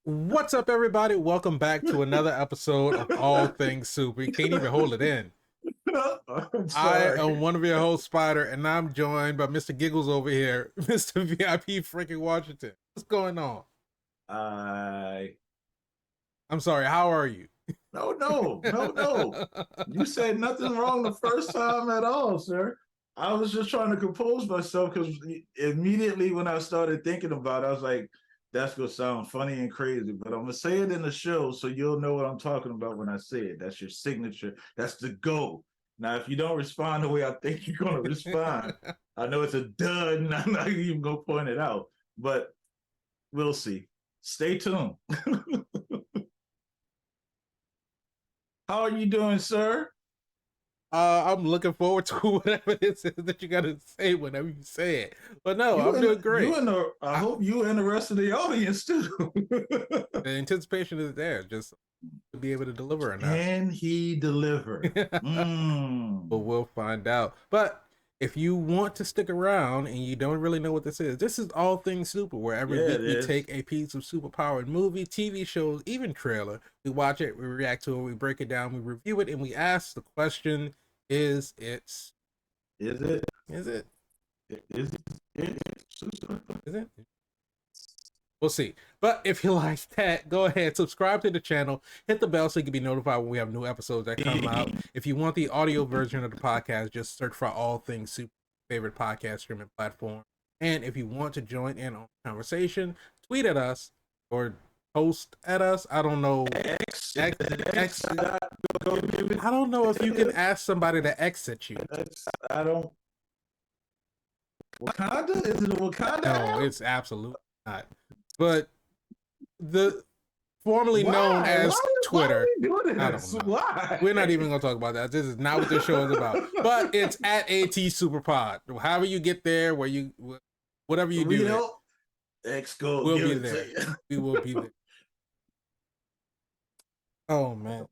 What's up, everybody? Welcome back to another episode of All Things Super. You can't even hold it in. I'm I sorry. am one of your hosts, Spider, and I'm joined by Mr. Giggles over here, Mr. VIP freaking Washington. What's going on? I I'm sorry, how are you? no. You said nothing wrong the first time at all, sir. I was just trying to compose myself because immediately when I started thinking about it, I was like, that's gonna sound funny and crazy, but I'm gonna say it in the show so you'll know what I'm talking about when I say it. That's your signature. That's the go. Now, if you don't respond the way I think you're gonna respond, I know it's a dud, and I'm not even gonna point it out, but we'll see. Stay tuned. How are you doing, sir? I'm looking forward to whatever this is that you gotta say whenever you say it. But no, You I'm and doing you great. and the I hope you and the rest of the audience too. The anticipation is there, just to be able to deliver or not. Can he deliver? But Mm. we'll find out. But if you want to stick around and you don't really know what this is All Things Super, where every Yeah, week it we is. take a piece of superpowered movie, TV shows, even trailer. We watch it, we react to it, we break it down, we review it, and we ask the question: Is it? Is it? Is it? Is it? Is it? We'll see. But if you like that, go ahead, subscribe to the channel, hit the bell so you can be notified when we have new episodes that come out. If you want the audio version of the podcast, just search for All Things Super, favorite podcast streaming platform. And if you want to join in on the conversation, tweet at us or post at us. I don't know. X, X, X, X, I don't know if you can ask somebody to exit you. I don't. Wakanda? Is it a Wakanda No, app? it's absolutely not. But the formerly known Why? as Why are Twitter. we doing I don't this? know. Why? We're not even gonna talk about that. This is not what this show is about. But it's at AT Superpod. However you get there, where you, whatever you do there, Real X go we'll give be it to there. you. We will be there. Oh man.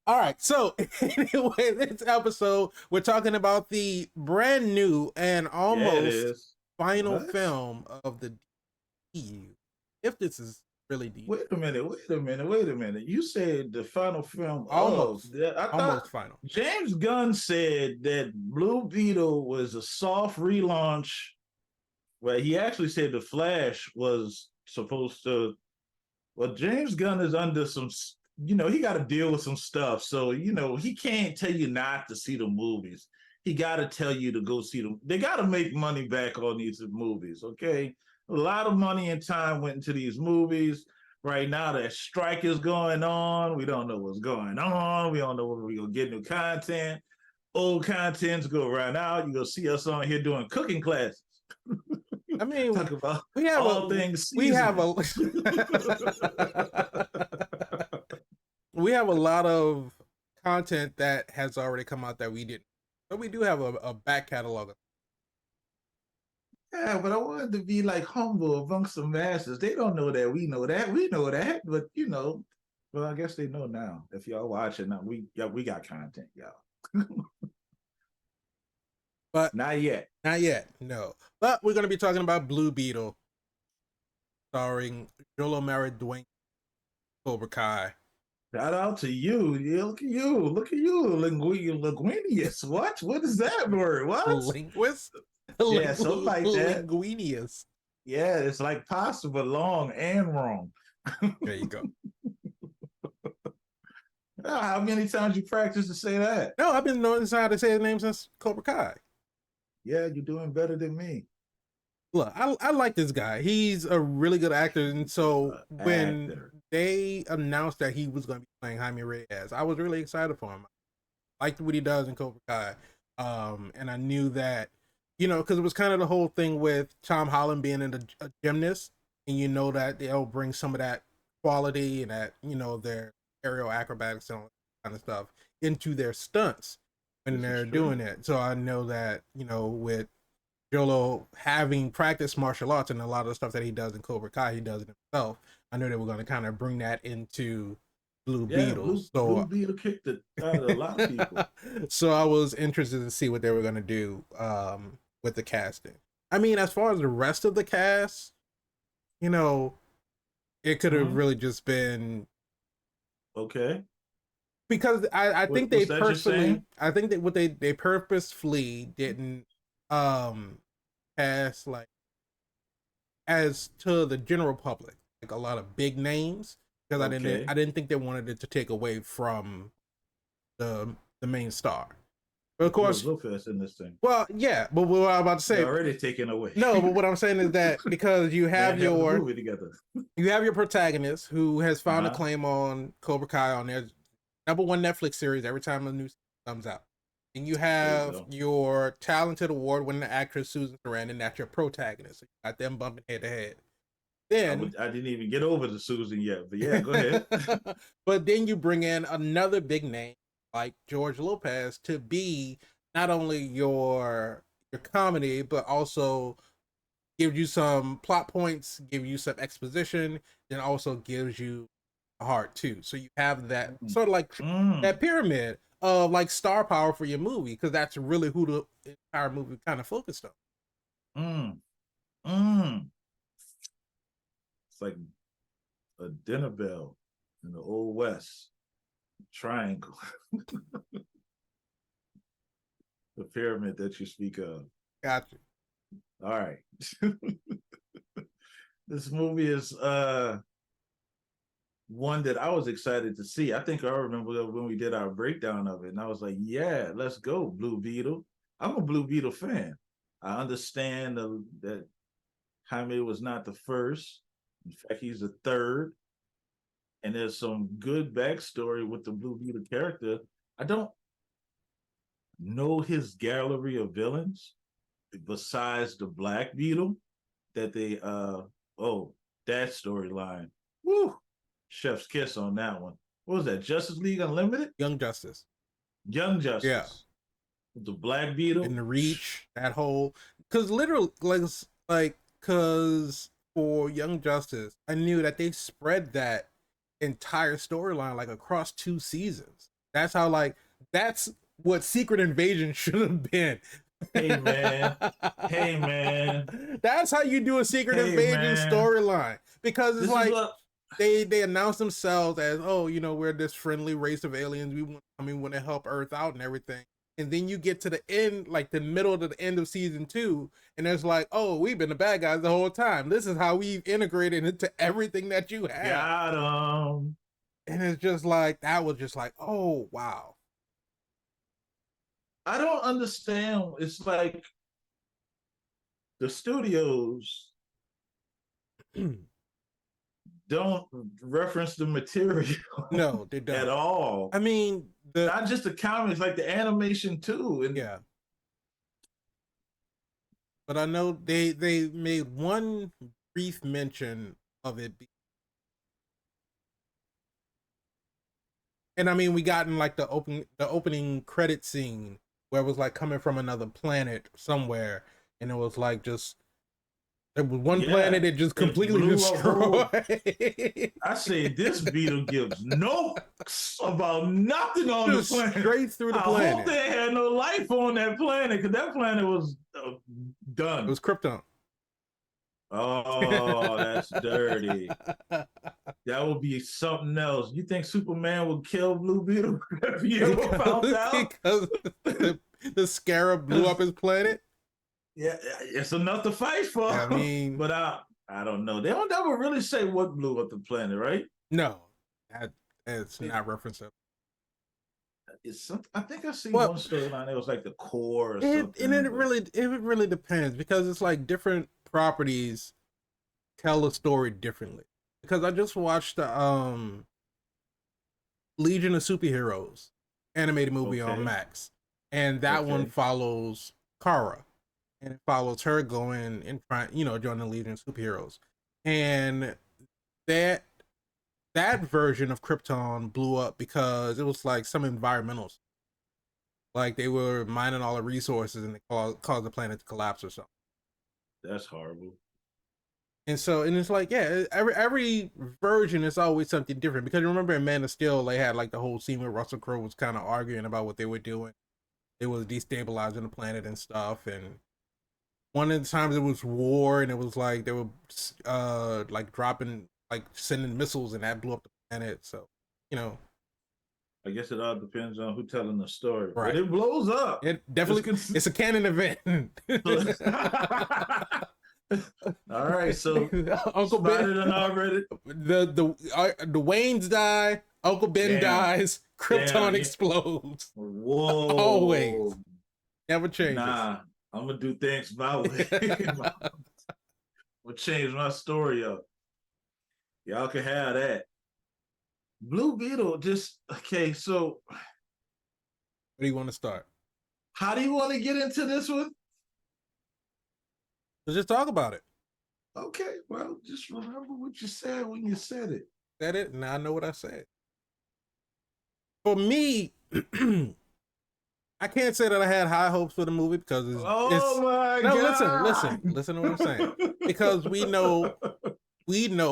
All right. So anyway, this episode we're talking about the brand new and Yeah, it almost is. final What? film of the DU. If this is really the Wait a minute. You said the final film of almost, that. I thought almost final. James Gunn said that Blue Beetle was a soft relaunch. Well, he actually said the Flash was supposed to. Well, James Gunn is under some. He got to deal with some stuff. So he can't tell you not to see the movies. He got to tell you to go see them. They got to make money back on these movies. Okay, a lot of money and time went into these movies. Right now, that strike is going on. We don't know what's going on. We don't know when we're gonna get new content. Old contents go right out. You go see us on here doing cooking classes. I mean, Talk about we have all a things we have seasoning. a we have a lot of content that has already come out that we didn't. But we do have a back catalog. Yeah, but I wanted to be like humble amongst the masses. They don't know that we know that. We know that, but well, I guess they know now. If y'all watching now, we got content, y'all. But Not yet. not yet, no. But we're gonna be talking about Blue Beetle, starring Jolo Mara Dwayne Cobra Kai. Shout out to you. Yeah, look at you. Look at you. Linguinius. What? What is that word? What? Linguist? Yeah, something like that. Linguinius. Yeah, it's like pasta, but long and wrong. There you go. How many times you practice to say that? No, I've been knowing how to say his name since Cobra Kai. Yeah, you're doing better than me. Look, I like this guy. He's a really good actor, and so when Actor. they announced that he was going to be playing Jaime Reyes, I was really excited for him. I liked what he does in Cobra Kai, and I knew that, because it was kind of the whole thing with Tom Holland being a gymnast, and that they'll bring some of that quality and that their aerial acrobatics and all that kind of stuff into their stunts when This is they're true. doing it. So I know that with Jolo having practiced martial arts and a lot of the stuff that he does in Cobra Kai, he does it himself. I know they were going to kind of bring that into Blue Yeah, Beetle. Blue So, Beetle kicked it out of a lot of people. so I was interested to see what they were going to do with the casting. I mean, as far as the rest of the cast, you know, It could have Hmm. really just been Okay. because I think they What's that you're purposely saying? I think that what they purposefully didn't um pass like as to the general public like a lot of big names because Okay. I didn't think they wanted it to take away from the main star. But of But George course, Lopez in this thing. well, yeah, but what I'm about to You're say, already taken away. no, but what I'm saying is that because Man having a movie together. you have your protagonist who has found a Uh-huh. claim on Cobra Kai on their #1 Netflix series every time a new season comes out. And you There you have go. your talented award-winning actress Susan Sarandon, that's your protagonist. So you got them bumping head to head. Then I didn't even get over the Susan yet, but yeah, go ahead. but then you bring in another big name like George Lopez to be not only your comedy, but also gives you some plot points, give you some exposition, then also gives you a heart too. So you have that Mm. sort of like Mm. that pyramid of like star power for your movie because that's really who the entire movie kind of focused on. Mm. Mm. It's like a dinner bell in the old west triangle. The pyramid that you speak of. Gotcha. All right. This movie is one that I was excited to see. I think I remember when we did our breakdown of it, and I was like, "Yeah, let's go, Blue Beetle." I'm a Blue Beetle fan. I understand that Jaime was not the first. In fact, he's the third. And there's some good backstory with the Blue Beetle character. I don't know his gallery of villains besides the Black Beetle that they oh, that storyline. Woo! Chef's kiss on that one. What was that? Justice League Unlimited? Young Justice. Young Yeah. Justice. The Black In Beetle. the Reach, that whole because literally like because for Young Justice, I knew that they spread that entire storyline like across 2 seasons. That's how like that's what Secret Invasion should have been. Hey man. Hey man. That's how you do a Secret Hey Invasion man. storyline because it's This is like what they announce themselves as, oh, you know, we're this friendly race of aliens. We want to help Earth out and everything. And then you get to the end, like the middle to the end of season 2, and it's like, oh, we've been the bad guys the whole time. This is how we've integrated into everything that you have. got him. And it's just like that was just like, oh wow. I don't understand. It's like the studios don't reference the material No, they at don't. all. I mean, the Not just the comics, like the animation too. And yeah, but I know they made one brief mention of it. And I mean, we got in like the opening credit scene where it was like coming from another planet somewhere, and it was like just there was one yeah, planet it just it completely blew a hole. destroyed. I say this beetle gives no about nothing on the Just planet. straight through the I hope planet. they had no life on that planet because that planet was It done. was Krypton. Oh, that's dirty. That would be something else. You think Superman would kill Blue Beetle if he ever found out? Because the, the scarab blew up Because his planet. yeah, it's enough to fight I for. mean, But I don't know. They don't ever really say what blew up the planet, right? no, that it's not referenced. It's some, I think I seen Well, one storyline. It was like the core or it and something. But it really depends because it's like different properties tell a story differently. Because I just watched the Legion of Superheroes animated movie on okay, Max, and that one okay, follows Kara, and it follows her going and trying, you know, join the Legion of Superheroes, and that that version of Krypton blew up because it was like some environmentals, like they were mining all the resources and it caused the planet to collapse or something. that's horrible. And so, and it's like, yeah, every version is always something different. Because remember in Man of Steel, they had like the whole scene where Russell Crowe was kind of arguing about what they were doing. It was destabilizing the planet and stuff. And one of the times it was war, and it was like they were like dropping like sending missiles and that blew up the planet. So, you know, I guess it all depends on who telling the story, but right. it blows up. It definitely it's a canon event. All right, so Uncle Ben, Spider done already. the Waynes die. Uncle Ben Damn, dies. Krypton damn. explodes. Whoa. Always, never changes. Nah, I'm gonna do things my way. I'm gonna change my story up. Y'all can have that. Blue Beetle just okay. So, Where do you want to start? how do you want to get into this one? Let's just talk about it. Okay, well, just remember what you said when you said it. Said it, and I know what I said. For me, I can't say that I had high hopes for the movie because Oh my no. God. Listen to what I'm saying. Because we know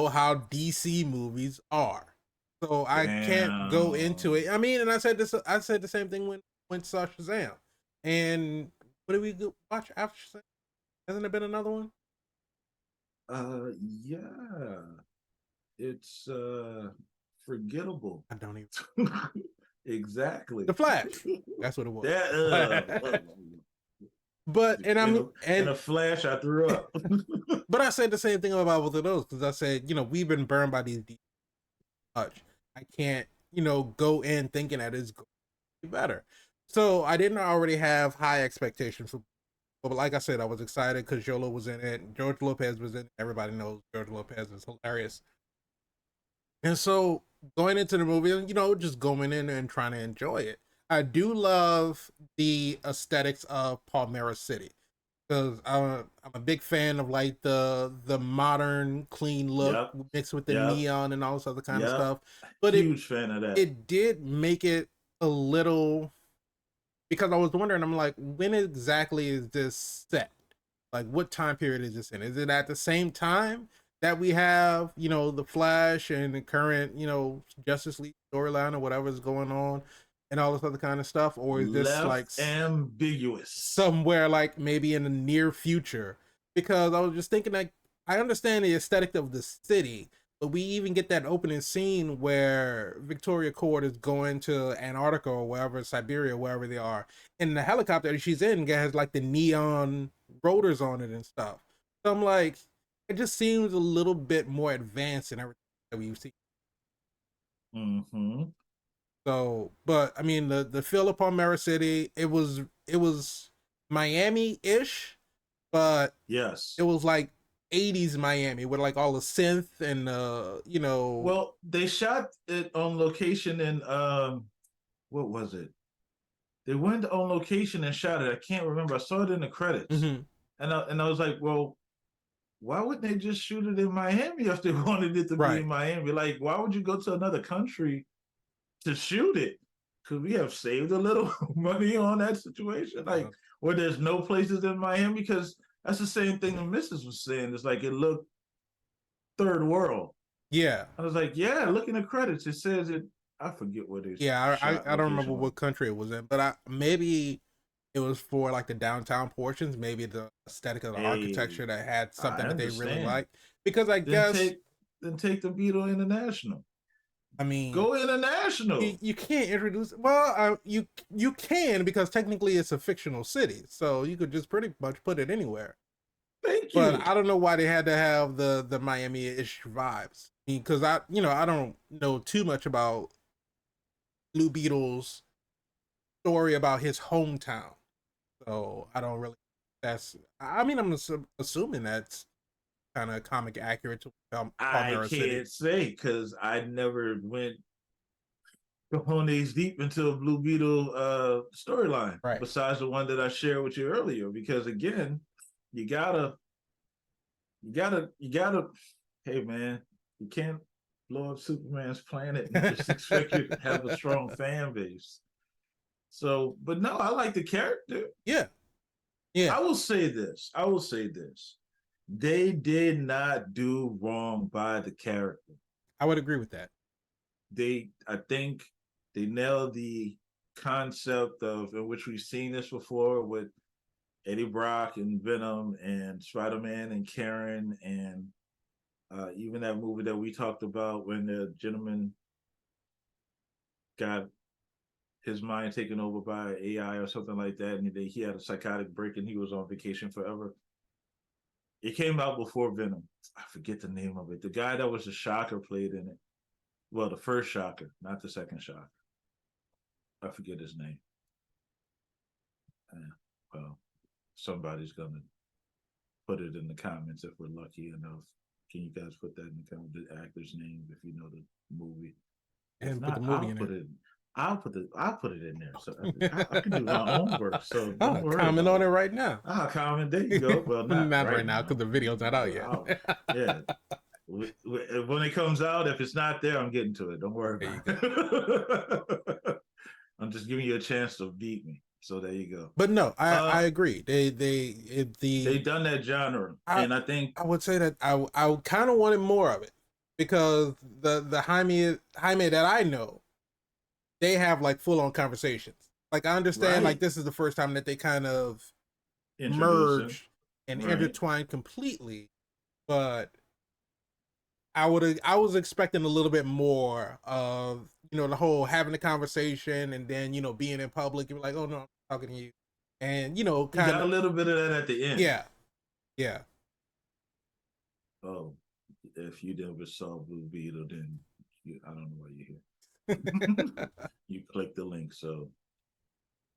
how DC movies are, so I can't go into it. I mean, and I said the same thing when saw Shazam, and what did we watch after Shazam? Hasn't there been another one? Yeah. It's forgettable. I don't even. Exactly. The Flash. That's what it was. That But and I'm in a flash, I threw up. But I said the same thing about both of those because I said, we've been burned by these much. I can't, go in thinking that it's going to be better. So I didn't already have high expectations for, but like I said, I was excited because Jolo was in it. George Lopez was in it. Everybody knows George Lopez is hilarious. And so going into the movie, just going in and trying to enjoy it. I do love the aesthetics of Palmyra City because I'm a big fan of like the modern clean look Yep. mixed with the Yep. neon and all this other kind of Yep. stuff. But Huge fan of that. it did make it a little, because I was wondering, I'm like, when exactly is this set? Like, what time period is this in? Is it at the same time that we have, the Flash and the current, Justice League storyline or whatever's going on and all this other kind of stuff? Or is this like ambiguous somewhere like maybe in the near future? Because I was just thinking, like, I understand the aesthetic of the city, but we even get that opening scene where Victoria Court is going to Antarctica or wherever, Siberia, wherever they are, and the helicopter that she's in has like the neon rotors on it and stuff. So I'm like, it just seems a little bit more advanced than everything that we've seen. Mm-hmm. So, but I mean, the feel of Palmyra City, it was Miami-ish, but yes, it was like 80s Miami with like all the synth and Well, they shot it on location in what was it? They went on location and shot it. I can't remember. I saw it in the credits, mm-hmm. and I was like, well, why wouldn't they just shoot it in Miami if they wanted it to be in Miami? Like, why would you go to another country to shoot it? Could we have saved a little money on that situation? Like, where there's no places in Miami? Because that's the same thing the missus was saying. It's like it looked third world. Yeah. I was like, yeah, look in the credits. It says it. I forget what it is. Yeah, I don't remember what country it was in, but maybe it was for like the downtown portions, maybe the aesthetic of the architecture that had something that they really liked. Because I guess then take the Beetle international. I mean, go international. You can't introduce. Well, you can, because technically it's a fictional city, so you could just pretty much put it anywhere. Thank you. But I don't know why they had to have the Miami-ish vibes. Because I don't know too much about Blue Beetle's story about his hometown, so I don't really. I'm assuming that's kind of comic accurate to I can't say because I never went cojones deep into a Blue Beetle storyline, besides the one that I shared with you earlier. Because again, you gotta. Hey man, you can't blow up Superman's planet and just expect you to have a strong fan base. So, but no, I like the character. Yeah. I will say this. They did not do wrong by the character. I would agree with that. I think they nailed the concept of, in which we've seen this before with Eddie Brock and Venom and Spider-Man and Karen and Even that movie that we talked about when the gentleman got his mind taken over by AI or something like that, and he had a psychotic break and he was on vacation forever. It came out before Venom. I forget the name of it. The guy that was the Shocker played in it. Well, the first Shocker, not the second Shocker. I forget his name. Yeah, well, somebody's gonna put it in the comments if we're lucky enough. Can you guys put that in the comments? The actor's name, if you know the movie. If And put the not, movie I'll in put there. it. I'll put it in there. So I can do my own work. So don't worry Comment about on it it. right now. I'll comment. There you go. Well, not Not right right now because now. the video's not out yet. Yeah. When it comes out, if it's not there, I'm getting to it. Don't worry There you about go. it. I'm just giving you a chance to beat me. So there you go. But no, I agree. They done that genre, and I think I would say that I kind of wanted more of it because the Jaime that I know, they have like full on conversations. Like I understand like right this is the first time that they kind of introducing merge and right. intertwine completely, but I was expecting a little bit more of the whole having a conversation and then being in public. You're like, oh no, I'm talking to you, and You got kind a of little bit of that at the end. yeah, yeah. Oh, if you never saw Blue Beetle, then I don't know why you're here. You click the link, so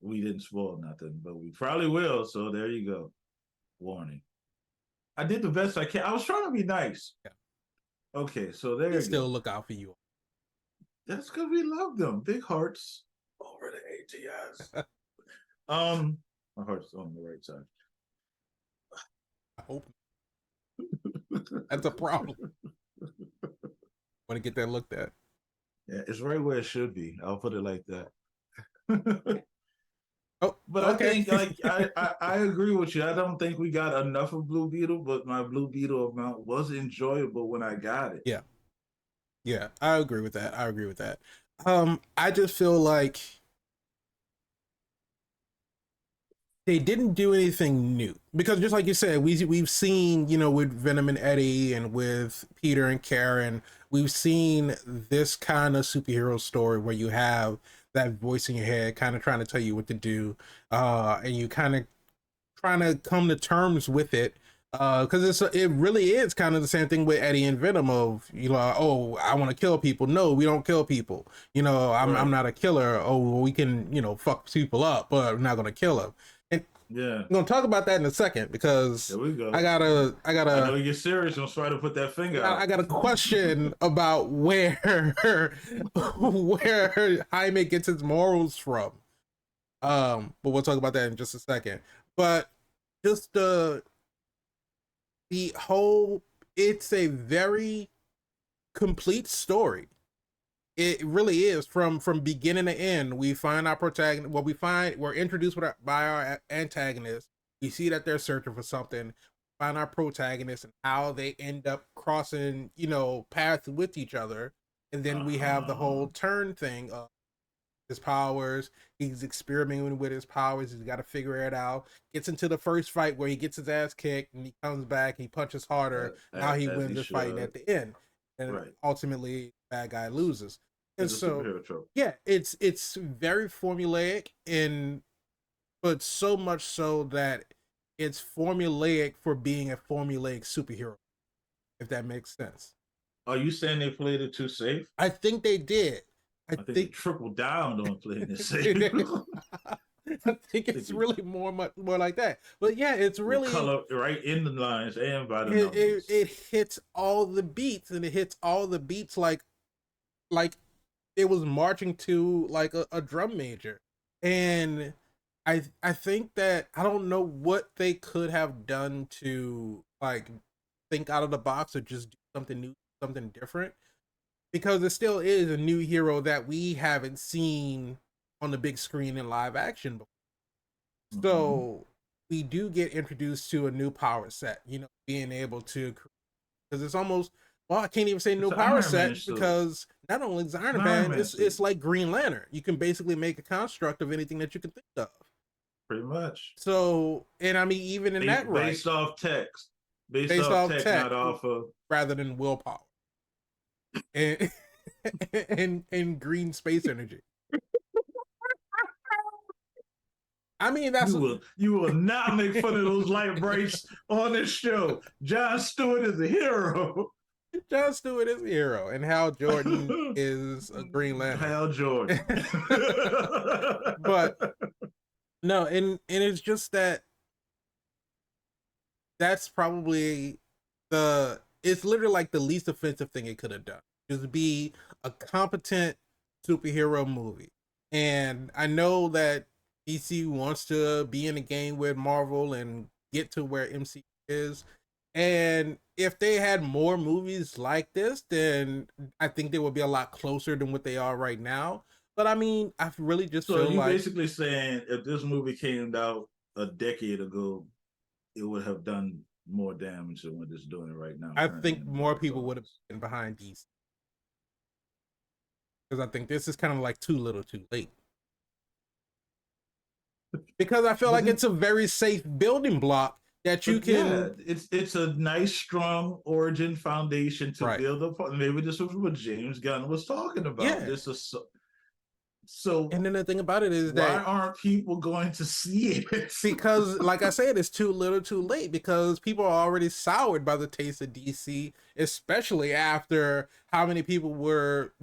we didn't spoil nothing, but we probably will. So there you go. Warning. I did the best I can. I was trying to be nice. Yeah. Okay, so there We you still go. look out for you. That's because we love them. Big hearts over the ATS. My heart's on the right side. I hope that's a problem. Want to get that looked at. Yeah, it's right where it should be. I'll put it like that. Oh, But I okay. think like I agree with you. I don't think we got enough of Blue Beetle, but my Blue Beetle amount was enjoyable when I got it. Yeah, yeah, I agree with that. I agree with that. I just feel like they didn't do anything new because just like you said, we've seen with Venom and Eddie and with Peter and Karen, we've seen this kind of superhero story where you have that voice in your head kind of trying to tell you what to do, and you kind of trying to come to terms with it. Because it really is kind of the same thing with Eddie and Venom of oh, I want to kill people. No, we don't kill people. I'm Right. not a killer. Oh, well, we can fuck people up, but we're not gonna kill them. And Yeah. I'm gonna talk about that in a second because There we go. I gotta I I know gotta you're serious. I'm trying to put that finger I out. got a question about where where Jaime gets his morals from. But we'll talk about that in just a second. But just the whole it's a very complete story. It really is from beginning to end. We find our protagonist. Well, we're introduced by our antagonist. We see that they're searching for something. Find our protagonist and how they end up crossing paths with each other, and then we have the whole turn thing of his powers. He's experimenting with his powers. He's got to figure it out. Gets into the first fight where he gets his ass kicked, and he comes back. He punches harder. Now he as wins he this fight should. at the end, and Right. ultimately, bad guy loses. And It's a so, superhero trope. yeah, it's very formulaic, and but so much so that it's formulaic for being a formulaic superhero. If that makes sense. Are you saying they played it too safe? I think they did. I I think they think tripled down on playing it safe. I think it's really much more like that. But yeah, it's With really color right in the lines and by the it numbers. it hits all the beats, and it hits all the beats like it was marching to like a drum major. And I think that I don't know what they could have done to like think out of the box or just do something new, something different, because it still is a new hero that we haven't seen on the big screen in live action before. Mm-hmm. So we do get introduced to a new power set, being able to, because it's almost, well, I can't even say It's new an power Iron Man set suit. because not only is It's an Iron Iron Man, Man it's suit. like Green Lantern. You can basically make a construct of anything that you can think of. Pretty much. So, and I mean, even in that right, Based off text. based based off off tech, tech not off of. rather than willpower and and green space energy. I mean, that's You will not make fun of those light brights on this show. John Stewart is a hero. Jon Stewart is a hero, and Hal Jordan is a Green Lantern. Hal Jordan. But no, and it's just that that's probably it's literally like the least offensive thing it could have done. Just be a competent superhero movie. And I know that DC wants to be in a game with Marvel and get to where MC is. And if they had more movies like this, then I think they would be a lot closer than what they are right now. But I mean, I really just so feel you like basically saying if this movie came out a decade ago, it would have done more damage than what it's doing right now. I think more people would have been behind DC. Because I think this is kind of like too little too late. Because I feel like it's a very safe building block that you can. Yeah, it's a nice, strong origin foundation to build up. Maybe this was what James Gunn was talking about. Yeah. This is so. And then the thing about it is why aren't people going to see it? Because, like I said, it's too little too late, because people are already soured by the taste of DC, especially after how many people were,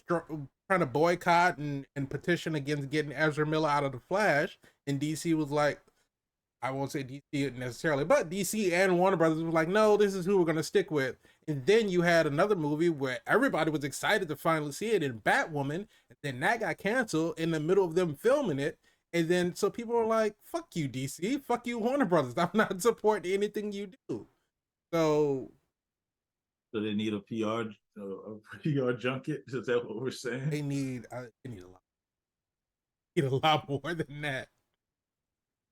trying to boycott and petition against getting Ezra Miller out of the Flash. And DC was like, I won't say DC necessarily, but DC and Warner Brothers was like, no, this is who we're going to stick with. And then you had another movie where everybody was excited to finally see it in Batwoman, and then that got canceled in the middle of them filming it. And then so people are like, fuck you, DC, fuck you, Warner Brothers. I'm not supporting anything you do. So they need a PR junket? Is that what we're saying? They need a lot. Need a lot more than that.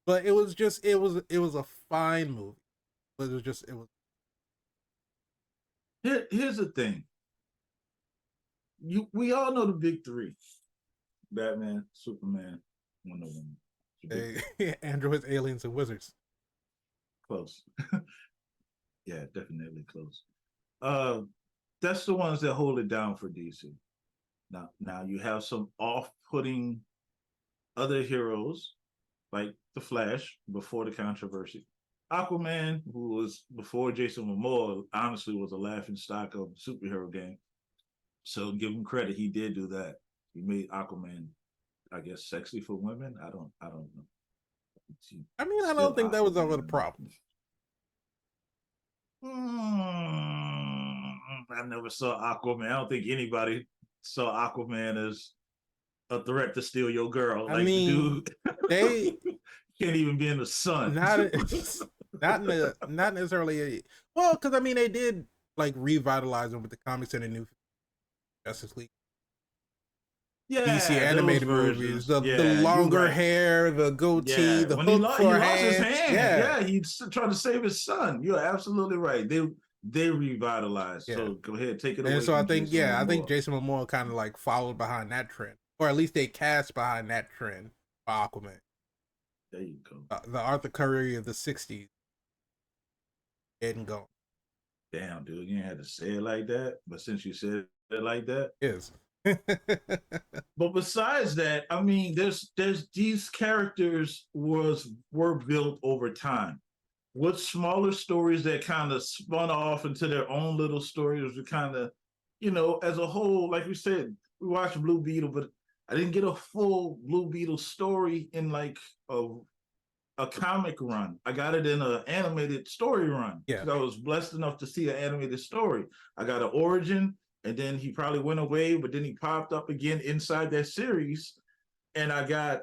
But it was a fine movie. But it was. Here's the thing. We all know the big three: Batman, Superman, Wonder Woman. Androids, aliens, and wizards. Close. Yeah, definitely close. That's the ones that hold it down for DC. Now you have some off-putting other heroes like the Flash before the controversy. Aquaman, who was before Jason Momoa, honestly was a laughing stock of the superhero game. So give him credit, he did do that. He made Aquaman, I guess, sexy for women. I don't know. I mean, I don't think that was ever the problem. I never saw Aquaman. I don't think anybody saw Aquaman as a threat to steal your girl. I mean, dude, they can't even be in the sun. Not necessarily. Well, because I mean, they did like revitalize them with the comics and the new Justice League. Yeah, DC animated movies, the longer hair, the goatee, the hook for his hand. Yeah, he's trying to save his son. You're absolutely right. They revitalized. Yeah. So go ahead, take it away. And so I think Jason Momoa kind of like followed behind that trend, or at least they cast behind that trend for Aquaman. There you go. The Arthur Curry of the '60s. Dead and gone. Damn, dude, you ain't had to say it like that. But since you said it like that, is. But besides that, I mean, there's these characters were built over time with smaller stories that kind of spun off into their own little stories. We kind of, as a whole, like we said, we watched Blue Beetle, but I didn't get a full Blue Beetle story in like a comic run. I got it in an animated story run. Yeah, I was blessed enough to see an animated story. I got an origin. And then he probably went away, but then he popped up again inside that series. And I got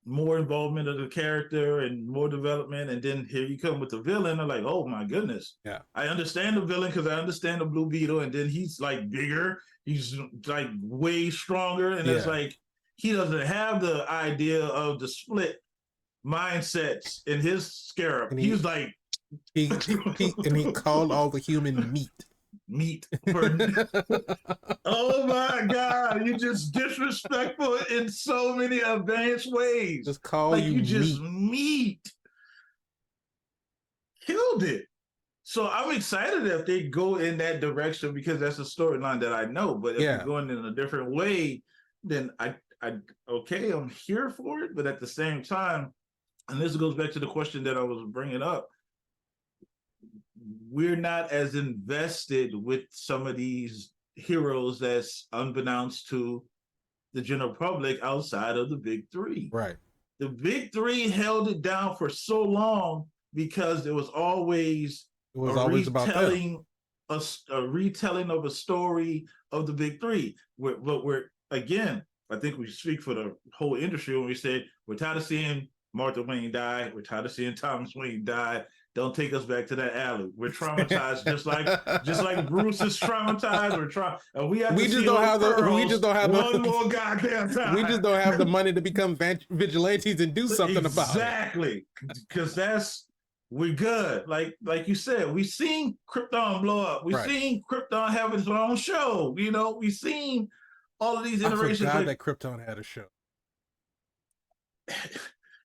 more involvement of the character and more development. And then here you come with the villain. I'm like, oh my goodness. Yeah. I understand the villain because I understand the Blue Beetle. And then he's like bigger. He's like way stronger. And it's like, he doesn't have the idea of the split mindsets in his scarab. And he's like. He called all the human meat. Oh my God, you're just disrespectful in so many advanced ways. Just call you just meat. Killed it. So I'm excited if they go in that direction because that's a storyline that I know. But if you're Yeah, going in a different way, then okay, I'm here for it. But at the same time, and this goes back to the question that I was bringing up, we're not as invested with some of these heroes that's unbeknownst to the general public outside of the big three. right. The big three held it down for so long because there was always It a was always about them. retelling, a retelling of a story of the big three. But we're again, I think we speak for the whole industry when we say we're tired of seeing Martha Wayne die. We're tired of seeing Thomas Wayne die. Don't take us back to that alley. We're traumatized, just like Bruce is traumatized. We're trying, and we have to We just see don't those have the. We just pearls don't have one the. more goddamn We time. just don't have the money to become vigilantes and do something about it. Exactly, because that's we good. Like you said, we seen Krypton blow up. We Right. seen Krypton have his own show. You know, we seen all of these I iterations. forgot Like, that Krypton had a show.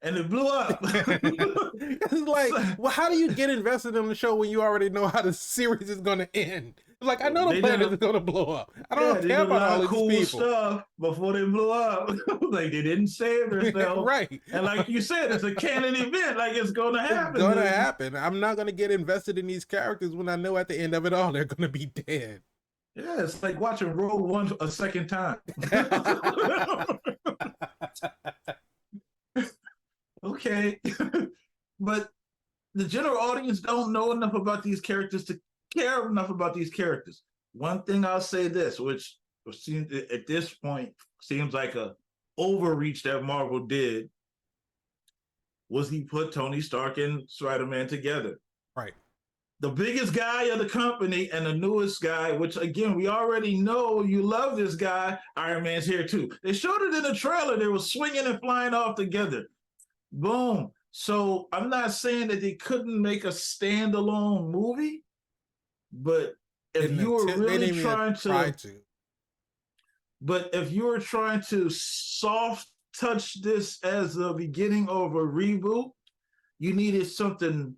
and it blew up. It's like, So, well, how do you get invested in the show when you already know how the series is going to end? It's like, I know the they did planet a is going to blow up. I yeah, don't they care did a about lot all of of these cool people. stuff before they blew up. Like they didn't save themselves. Right. And like you said, it's a canon event. Like it's gonna It's happen. going to happen. I'm not going to get invested in these characters when I know at the end of it all, they're going to be dead. Yeah, it's like watching Rogue One a second time. Okay. But the general audience don't know enough about these characters to care enough about these characters. One thing I'll say this, which seems at this point seems like a overreach that Marvel did, was he put Tony Stark and Spider-Man together. Right. The biggest guy of the company and the newest guy, which again, we already know you love this guy, Iron Man's here too. They showed it in the trailer. They were swinging and flying off together. Boom. So I'm not saying that they couldn't make a standalone movie, but if you were They really didn't even trying try to, to. but if you were trying to soft touch this as the beginning of a reboot, you needed something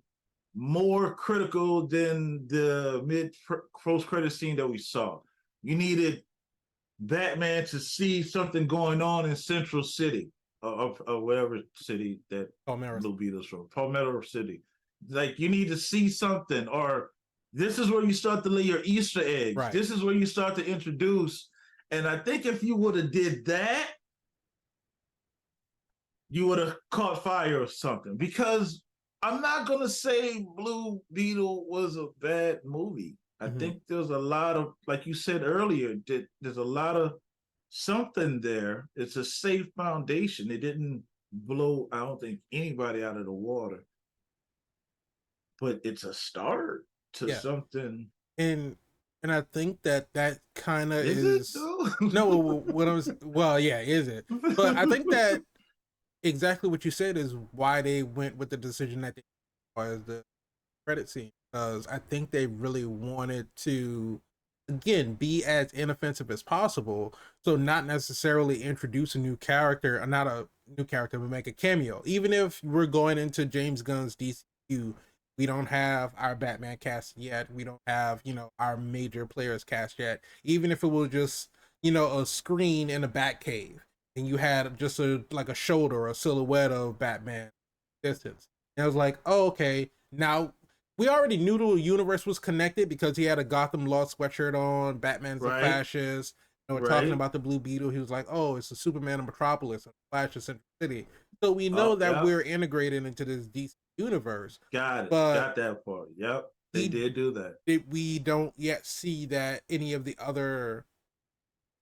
more critical than the mid post credit scene that we saw. You needed Batman to see something going on in Central City or whatever city that Palmera. Blue Beetle's from, Palmetto City. Like you need to see something, or this is where you start to lay your Easter eggs. Right. This is where you start to introduce. And I think if you would have did that, you would have caught fire or something. Because I'm not gonna say Blue Beetle was a bad movie. I think there's a lot of, like you said earlier, there's a lot of something there. It's a safe foundation. It didn't blow, I don't think, anybody out of the water, but it's a start to Yeah. something. And I think that kind of Is it is though? no what I was well, yeah, is it? But I think that exactly what you said is why they went with the decision that they was the credit scene, because I think they really wanted to again be as inoffensive as possible, so not necessarily introduce a new character, or not a new character, but make a cameo. Even if we're going into James Gunn's DCU, we don't have our Batman cast yet, we don't have, you know, our major players cast yet. Even if it was just, you know, a screen in a Batcave and you had just a like a shoulder or a silhouette of Batman distance, and I was like, oh, okay, now we already knew the universe was connected because he had a Gotham Lost sweatshirt on. Batman's a Right, fascist. And we're talking right. about the Blue Beetle. He was like, "Oh, it's the Superman of Metropolis, and Flash of Central City." So we know Oh, that yeah. we're integrated into this DC universe, Got it. but Got that part. Yep. They we did do that. we don't yet see that any of the other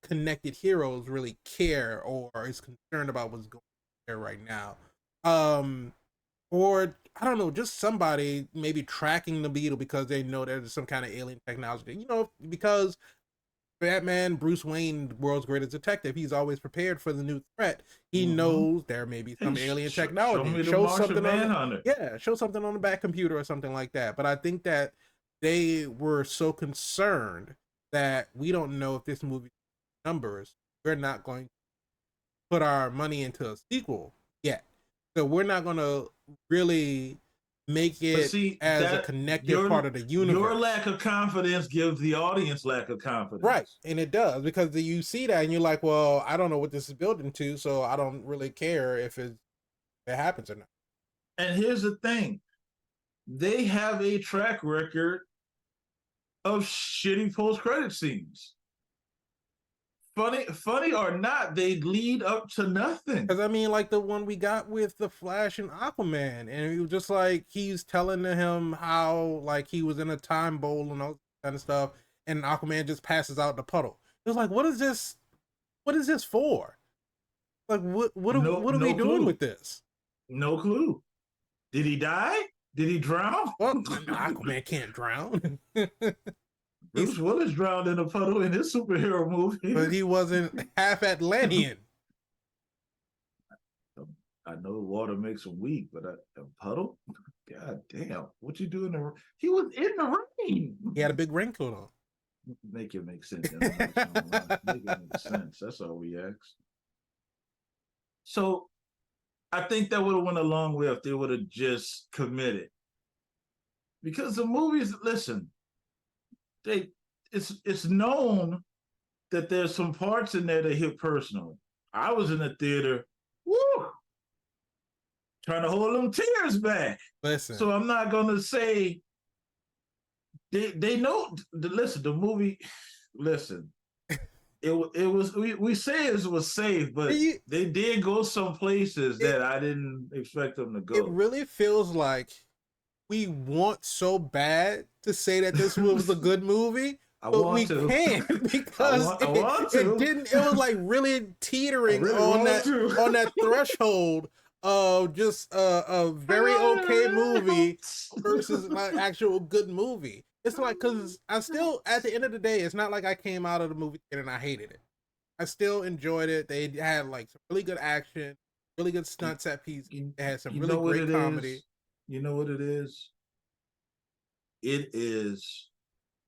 connected heroes really care or is concerned about what's going on there right now. Um, or I don't know, just somebody maybe tracking the Beetle because they know there's some kind of alien technology. You know, because Batman, Bruce Wayne, the world's greatest detective, he's always prepared for the new threat. He Mm-hmm. knows there may be Hey, some alien show technology. me the Show Martian something on the, Manhunter. yeah, show something on the back computer or something like that. But I think that they were so concerned that we don't know if this movie numbers. We're not going to put our money into a sequel yet. So we're not going to really make But it see as a that connected part of the your universe. lack of confidence gives the audience lack of Right. confidence. And it does, because you see that and you're like, well, I don't know what this is building to, so I don't really care if it happens or not. And here's the thing: they have a track record of shitty post credit scenes. Funny or not, they lead up to nothing. Because I mean, like the one we got with the Flash and Aquaman, and it was just like he's telling to him how like he was in a time bowl and all that kind of stuff, and Aquaman just passes out in the puddle. It was like, what is this? What is this for? Like, what are we No doing clue. with this? No clue. Did he die? Did he drown? Well, Aquaman can't drown. Bruce Willis drowned in a puddle in his superhero movie. But he wasn't half Atlantean. I know water makes him weak, but a puddle? God damn. What you doing? He was in the rain. He had a big raincoat on. Make it make sense. Make it make sense. That's all we ask. So I think that would have went a long way if they would have just committed. Because the movies, listen, it's known that there's some parts in there that hit personally. I was in the theater, woo, trying to hold them tears back. Listen. So I'm not gonna say they know. Listen, the movie. Listen, it was we say it was safe, but they did go some places that I didn't expect them to go. It really feels like we want so bad to say that this was a good movie, but we can't because it didn't. It was like really teetering on that threshold of just a very okay movie versus an actual good movie. It's like, because I still, at the end of the day, it's not like I came out of the movie and I hated it. I still enjoyed it. They had like some really good action, really good stunt set pieces. They had some really great comedy. You know what it is? It is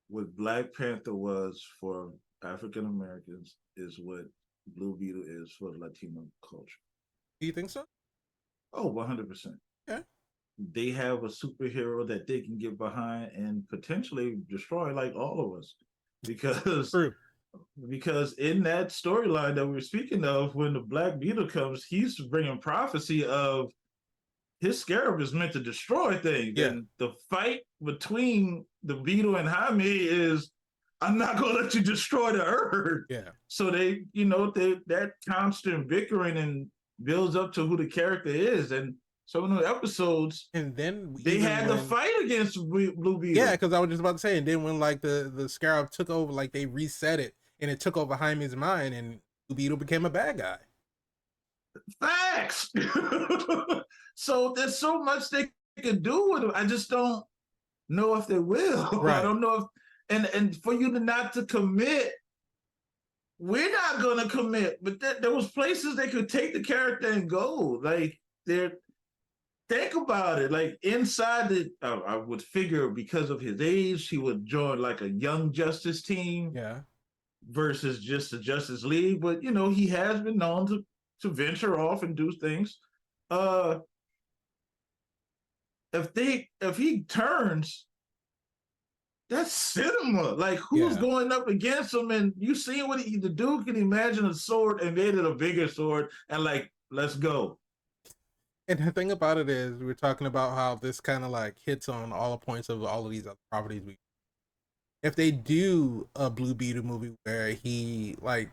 what Black Panther was for African Americans is what Blue Beetle is for Latino culture. Do you think so? Oh, 100%. Yeah. They have a superhero that they can get behind and potentially destroy, like all of us, because in that storyline that we were speaking of, when the Black Beetle comes, he's bringing prophecy of his scarab is meant to destroy things. Yeah. And the fight between the Beetle and Jaime is, I'm not going to let you destroy the earth. Yeah. So they, that constant bickering and builds up to who the character is. And some of the episodes, and then they had the fight against Blue Beetle. Yeah, because I was just about to say, and then when like the scarab took over, like they reset it and it took over Jaime's mind, and Blue Beetle became a bad guy. Facts. So there's so much they can do with him. I just don't know if they will. Right. I don't know if, and for you to not to commit, we're not gonna commit. But there was places they could take the character and go. Like think about it. Like inside I would figure because of his age, he would join like a Young Justice team. Yeah. Versus just the Justice League. But he has been known to venture off and do things. If he turns, that's cinema. Like who's going up against him? And you seen what the dude can imagine a sword and made it a bigger sword and like, let's go. And the thing about it is, we're talking about how this kind of like hits on all the points of all of these other properties. If they do a Blue Beetle movie where he like,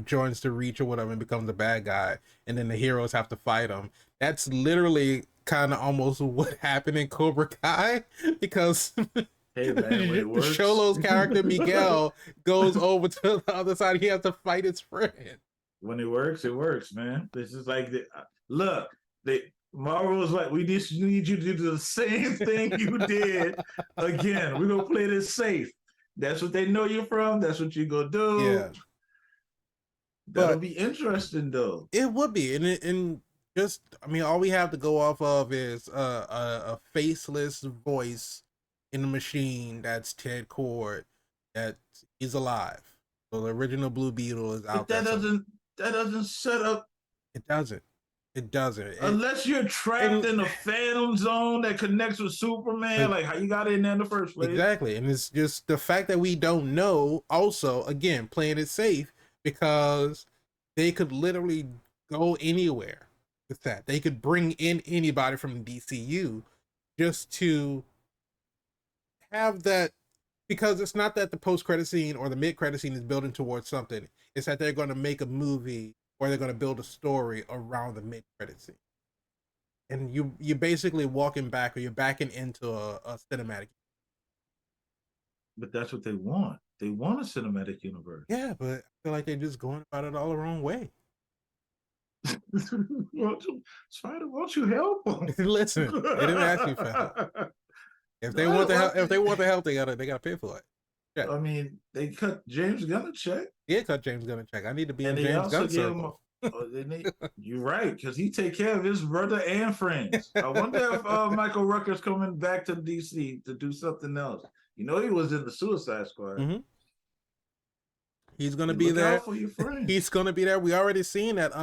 joins the Reach or whatever and becomes a bad guy, and then the heroes have to fight him, that's literally kind of almost what happened in Cobra Kai, because hey man, Sholo's character Miguel goes over to the other side. He has to fight his friend. When it works, man. This is like Marvel was like, we just need you to do the same thing you did again. We're gonna play this safe. That's what they know you from. That's what you're gonna do. Yeah. That'll be interesting though. It would be, and just, I mean, all we have to go off of is a faceless voice in the machine. That's Ted Cord. That he's alive. So the original Blue Beetle is out. But that doesn't set up. It doesn't. It doesn't. Unless you're trapped And in a phantom zone that connects with Superman, like how you got in there in the first place. exactly. And it's just the fact that we don't know, also, again, playing it safe, because they could literally go anywhere with that. They could bring in anybody from the DCU just to have that, because it's not that the post-credit scene or the mid-credit scene is building towards something. It's that they're going to make a movie or they're going to build a story around the mid-credit scene. And you're basically walking back, or you're backing into a cinematic. But that's what they want. They want a cinematic universe. Yeah, but I feel like they're just going about it all the wrong way. Spider, won't you help them? Listen, they didn't ask you for help. If they want the help, they gotta pay for it. Yeah. I mean, they cut James Gunn a check. Yeah, cut James Gunn a check. I need to be in James Gunn circle. You're right, because he take care of his brother and friends. I wonder if Michael Rooker's coming back to DC to do something else. You know, he was in the Suicide Squad. Mm-hmm. He's gonna be there. For your friends. He's gonna be there. We already seen that.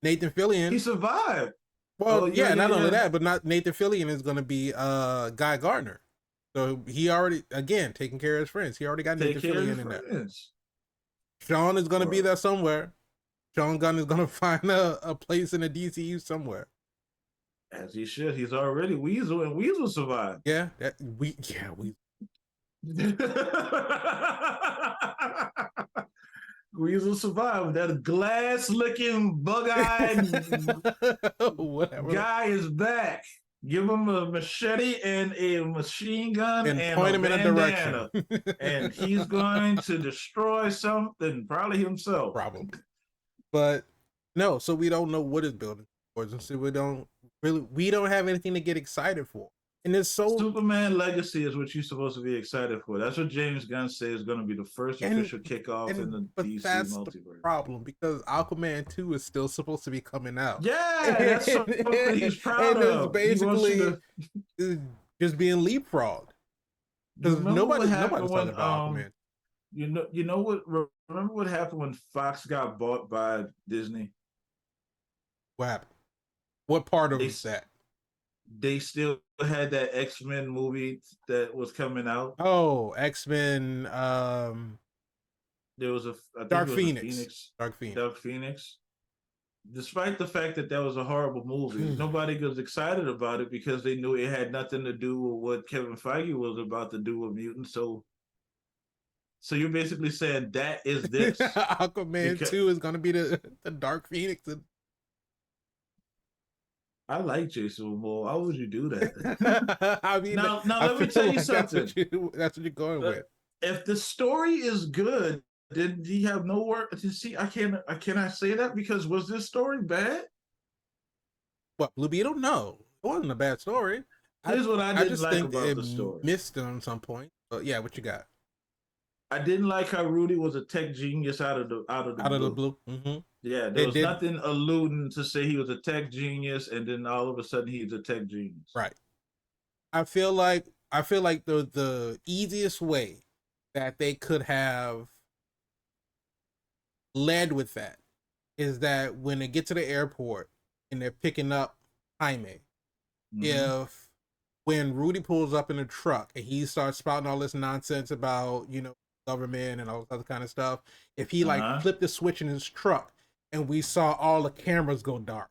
Nathan Fillion. He survived. Well, not only that, but not Nathan Fillion is gonna be Guy Gardner. So he already, again, taking care of his friends. He already got Nathan Fillion in there. Sean is gonna be there somewhere. Sean Gunn is gonna find a place in the DCU somewhere. As he should. He's already Weasel, and Weasel survived. Yeah, Weasel. Weasel survived. That glass-licking, bug-eyed guy is back. Give him a machete and a machine gun and point a him in a direction, and he's going to destroy something, probably himself. Probably. But no, so we don't know what is building towards, and so we don't have anything to get excited for. And it's so Superman Legacy is what you're supposed to be excited for. That's what James Gunn says is going to be the first official kickoff in the DC that's multiverse. The problem, because Aquaman 2 is still supposed to be coming out. Yeah, that's something he's proud of. It's basically just being leapfrogged. Because nobody's talking about Aquaman. You know what? Remember what happened when Fox got bought by Disney? What happened? What part of that? They still had that X-Men movie that was coming out. Oh, X-Men. There was a Dark Phoenix. Dark Phoenix. Despite the fact that was a horrible movie, nobody was excited about it because they knew it had nothing to do with what Kevin Feige was about to do with mutants. So you're basically saying that is this. Aquaman 2 is going to be the Dark Phoenix. I like Jason Momoa. Why would you do that? I mean, now let me tell you something. That's what you're going with. If the story is good, did he have no work to see? I cannot say that, because was this story bad? What, Blue Beetle? No, it wasn't a bad story. Here's what I didn't like about the story. Missed on some point. But yeah, what you got? I didn't like how Rudy was a tech genius out of the blue. Mm-hmm. Yeah, there was nothing alluding to say he was a tech genius, and then all of a sudden he's a tech genius. Right. I feel like the easiest way that they could have led with that is that when they get to the airport and they're picking up Jaime, if when Rudy pulls up in a truck and he starts spouting all this nonsense about, government and all this other kind of stuff, if he flipped the switch in his truck and we saw all the cameras go dark,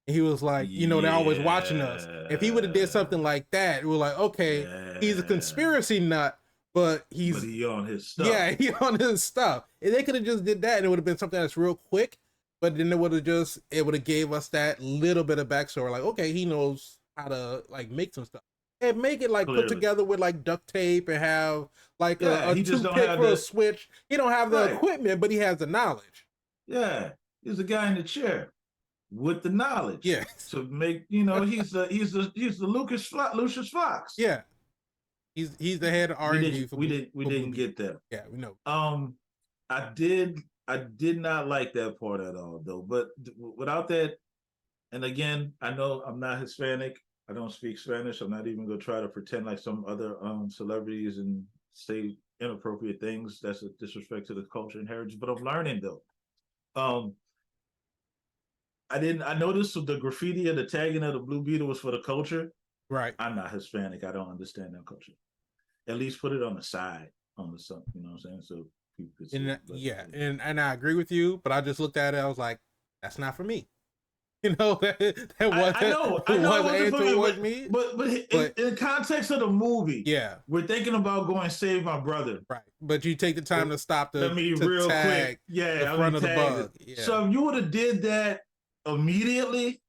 and he was like, they're always watching us. If he would have did something like that, we're like, okay, he's a conspiracy nut, but he on his stuff. Yeah, he on his stuff. And they could have just did that, and it would have been something that's real quick. But then it would have gave us that little bit of backstory, like, okay, he knows how to make some stuff and make it put together with duct tape and have a toothpick for a switch. He don't have the equipment, but he has the knowledge. Yeah, he's a guy in the chair with the knowledge. Yeah, to make he's the Lucius Fox. Yeah, he's the head of R&D. We didn't get that. Yeah, we know. I did not like that part at all, though. But without that, and again, I know I'm not Hispanic. I don't speak Spanish. I'm not even going to try to pretend like some other celebrities and say inappropriate things. That's a disrespect to the culture and heritage. But I'm learning, though. I noticed the graffiti and the tagging of the Blue Beetle was for the culture. Right. I'm not Hispanic. I don't understand that culture. At least put it on the side, on the sun. You know what I'm saying? So people could see. And But yeah, and I agree with you, but I just looked at it. I was like, that's not for me. You know, I know, I know it wasn't wasn't aimed for me, towards me. but But in context of the movie, yeah, we're thinking about going save my brother. right. But you take the time to stop Let me to real quick. tag the Yeah, I front mean of the tag it. bug. Yeah. So if you would have did that immediately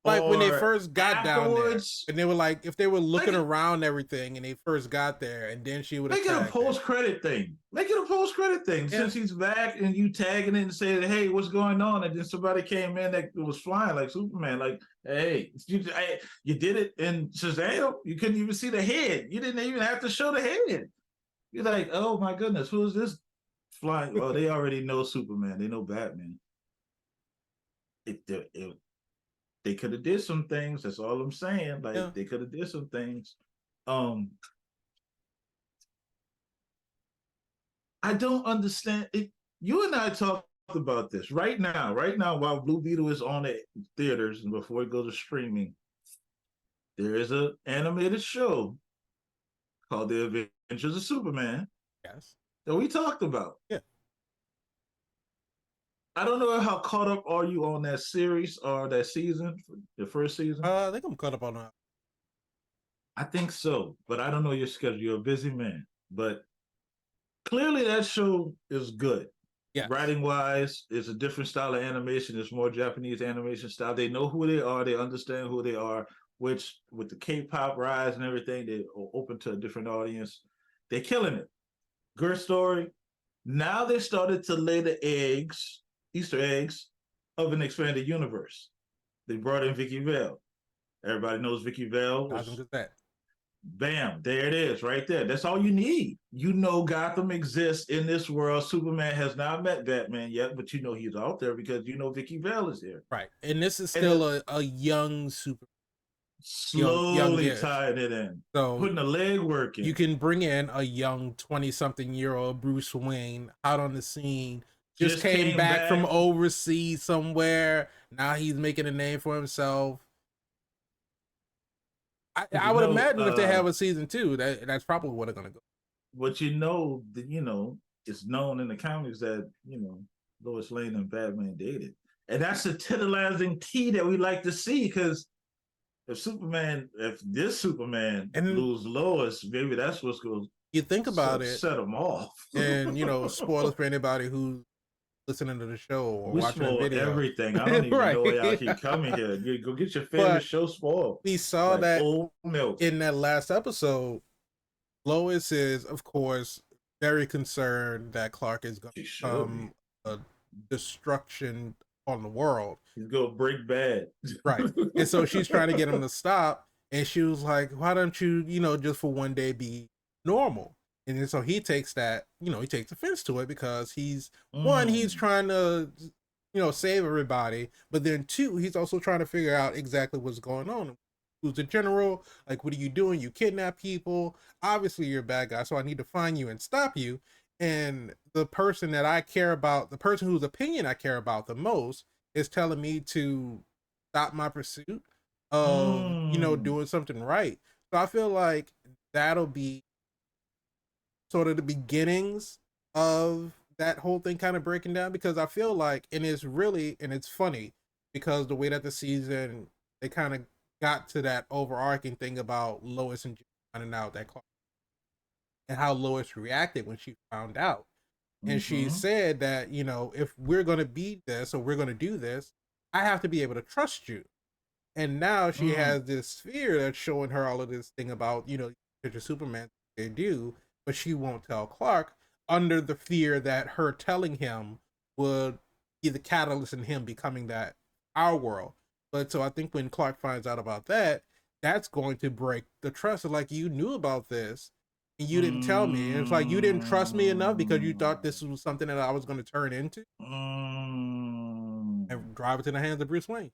Like when they or first got down there, afterwards, and they were like, if they were make looking it around everything, and they first got there, and then she would have make it a tagged it. post credit thing. Make it a post credit thing. Yeah. Since he's back and you tagging it and saying, "Hey, what's going on?" And then somebody came in that was flying like Superman, like, "Hey, you did it in Shazam. You couldn't even see the head. You didn't even have to show the head. You're like, oh my goodness, who is this flying? Oh, they already know Superman. They know Batman. It they could have did some things. That's all I'm saying. Like Yeah. they could have did some things. Um, I don't understand it. You and I talked about this right now. Right now, while Blue Beetle is on the theaters and before it goes to streaming, there is an animated show called The Adventures of Superman Yes. that we talked about. Yeah. I don't know how caught up are you on that series or that season, the first season. I think I'm caught up on that. I think so, but I don't know your schedule. You're a busy man, but clearly that show is good. Yes. Writing wise, it's a different style of animation. It's more Japanese animation style. They know who they are. They understand who they are. Which, with the K-pop rise and everything, they are open to a different audience. They're killing it. Good story. Now they started to lay the eggs, Easter eggs, of an expanded universe. They brought in Vicky Vale. Everybody knows Vicky Vale was that. bam, there it is, right there. That's all you need. You know Gotham exists in this world. Superman has not met Batman yet, but you know he's out there because you know Vicky Vale is here. Right. And this is And still a young super slowly youngish. tying it in. So Putting the legwork in. you can bring in a young 20-something-year-old Bruce Wayne out on the scene. Just came back from overseas somewhere. Now he's making a name for himself. I would imagine if they have a season 2, that's probably what they're gonna go. But it's known in the comics that Lois Lane and Batman dated, and that's the titillizing tea that we like to see. Because if this Superman lose Lois, maybe that's what's going. You think about it, set them off, and spoilers for anybody who's listening to the show or we watching the video. Everything. I don't even know why y'all keep coming here. You go get your favorite show spoiled. We saw like that old milk in that last episode. Lois is, of course, very concerned that Clark is going to become a destruction on the world. He's going to break bad. Right. And so she's trying to get him to stop. And she was like, why don't you, just for one day be normal? And then so he takes that, he takes offense to it because he's trying to, save everybody. But then 2, he's also trying to figure out exactly what's going on. Who's the general? Like, what are you doing? You kidnap people. Obviously, you're a bad guy. So I need to find you and stop you. And the person that I care about, the person whose opinion I care about the most, is telling me to stop my pursuit of, doing something right. So I feel like that'll be sort of the beginnings of that whole thing kind of breaking down, because I feel like, and it's funny because the way that the season, they kind of got to that overarching thing about Lois and Jim finding out that Clark, and how Lois reacted when she found out. And she said that, if we're going to be this or we're going to do this, I have to be able to trust you. And now she has this fear that's showing her all of this thing about, picture Superman, they do, but she won't tell Clark, under the fear that her telling him would be the catalyst in him becoming that our world. But so I think when Clark finds out about that, that's going to break the trust. Like, you knew about this and you didn't tell me. And it's like, you didn't trust me enough because you thought this was something that I was going to turn into and drive it to the hands of Bruce Wayne.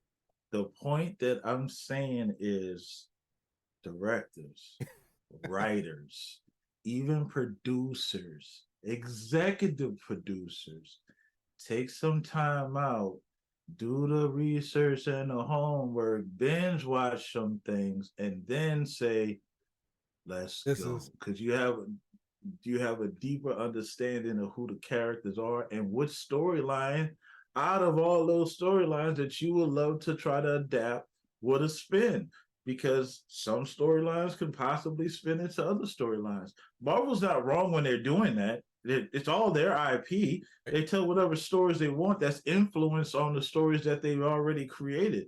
The point that I'm saying is directors, writers, even producers, executive producers, take some time out, do the research and the homework, binge watch some things, and then say, "Let's This go," is because you have a deeper understanding of who the characters are and which storyline out of all those storylines that you would love to try to adapt would have spin. Because some storylines could possibly spin into other storylines. Marvel's not wrong when they're doing that. It's all their IP. They tell whatever stories they want that's influence on the stories that they've already created.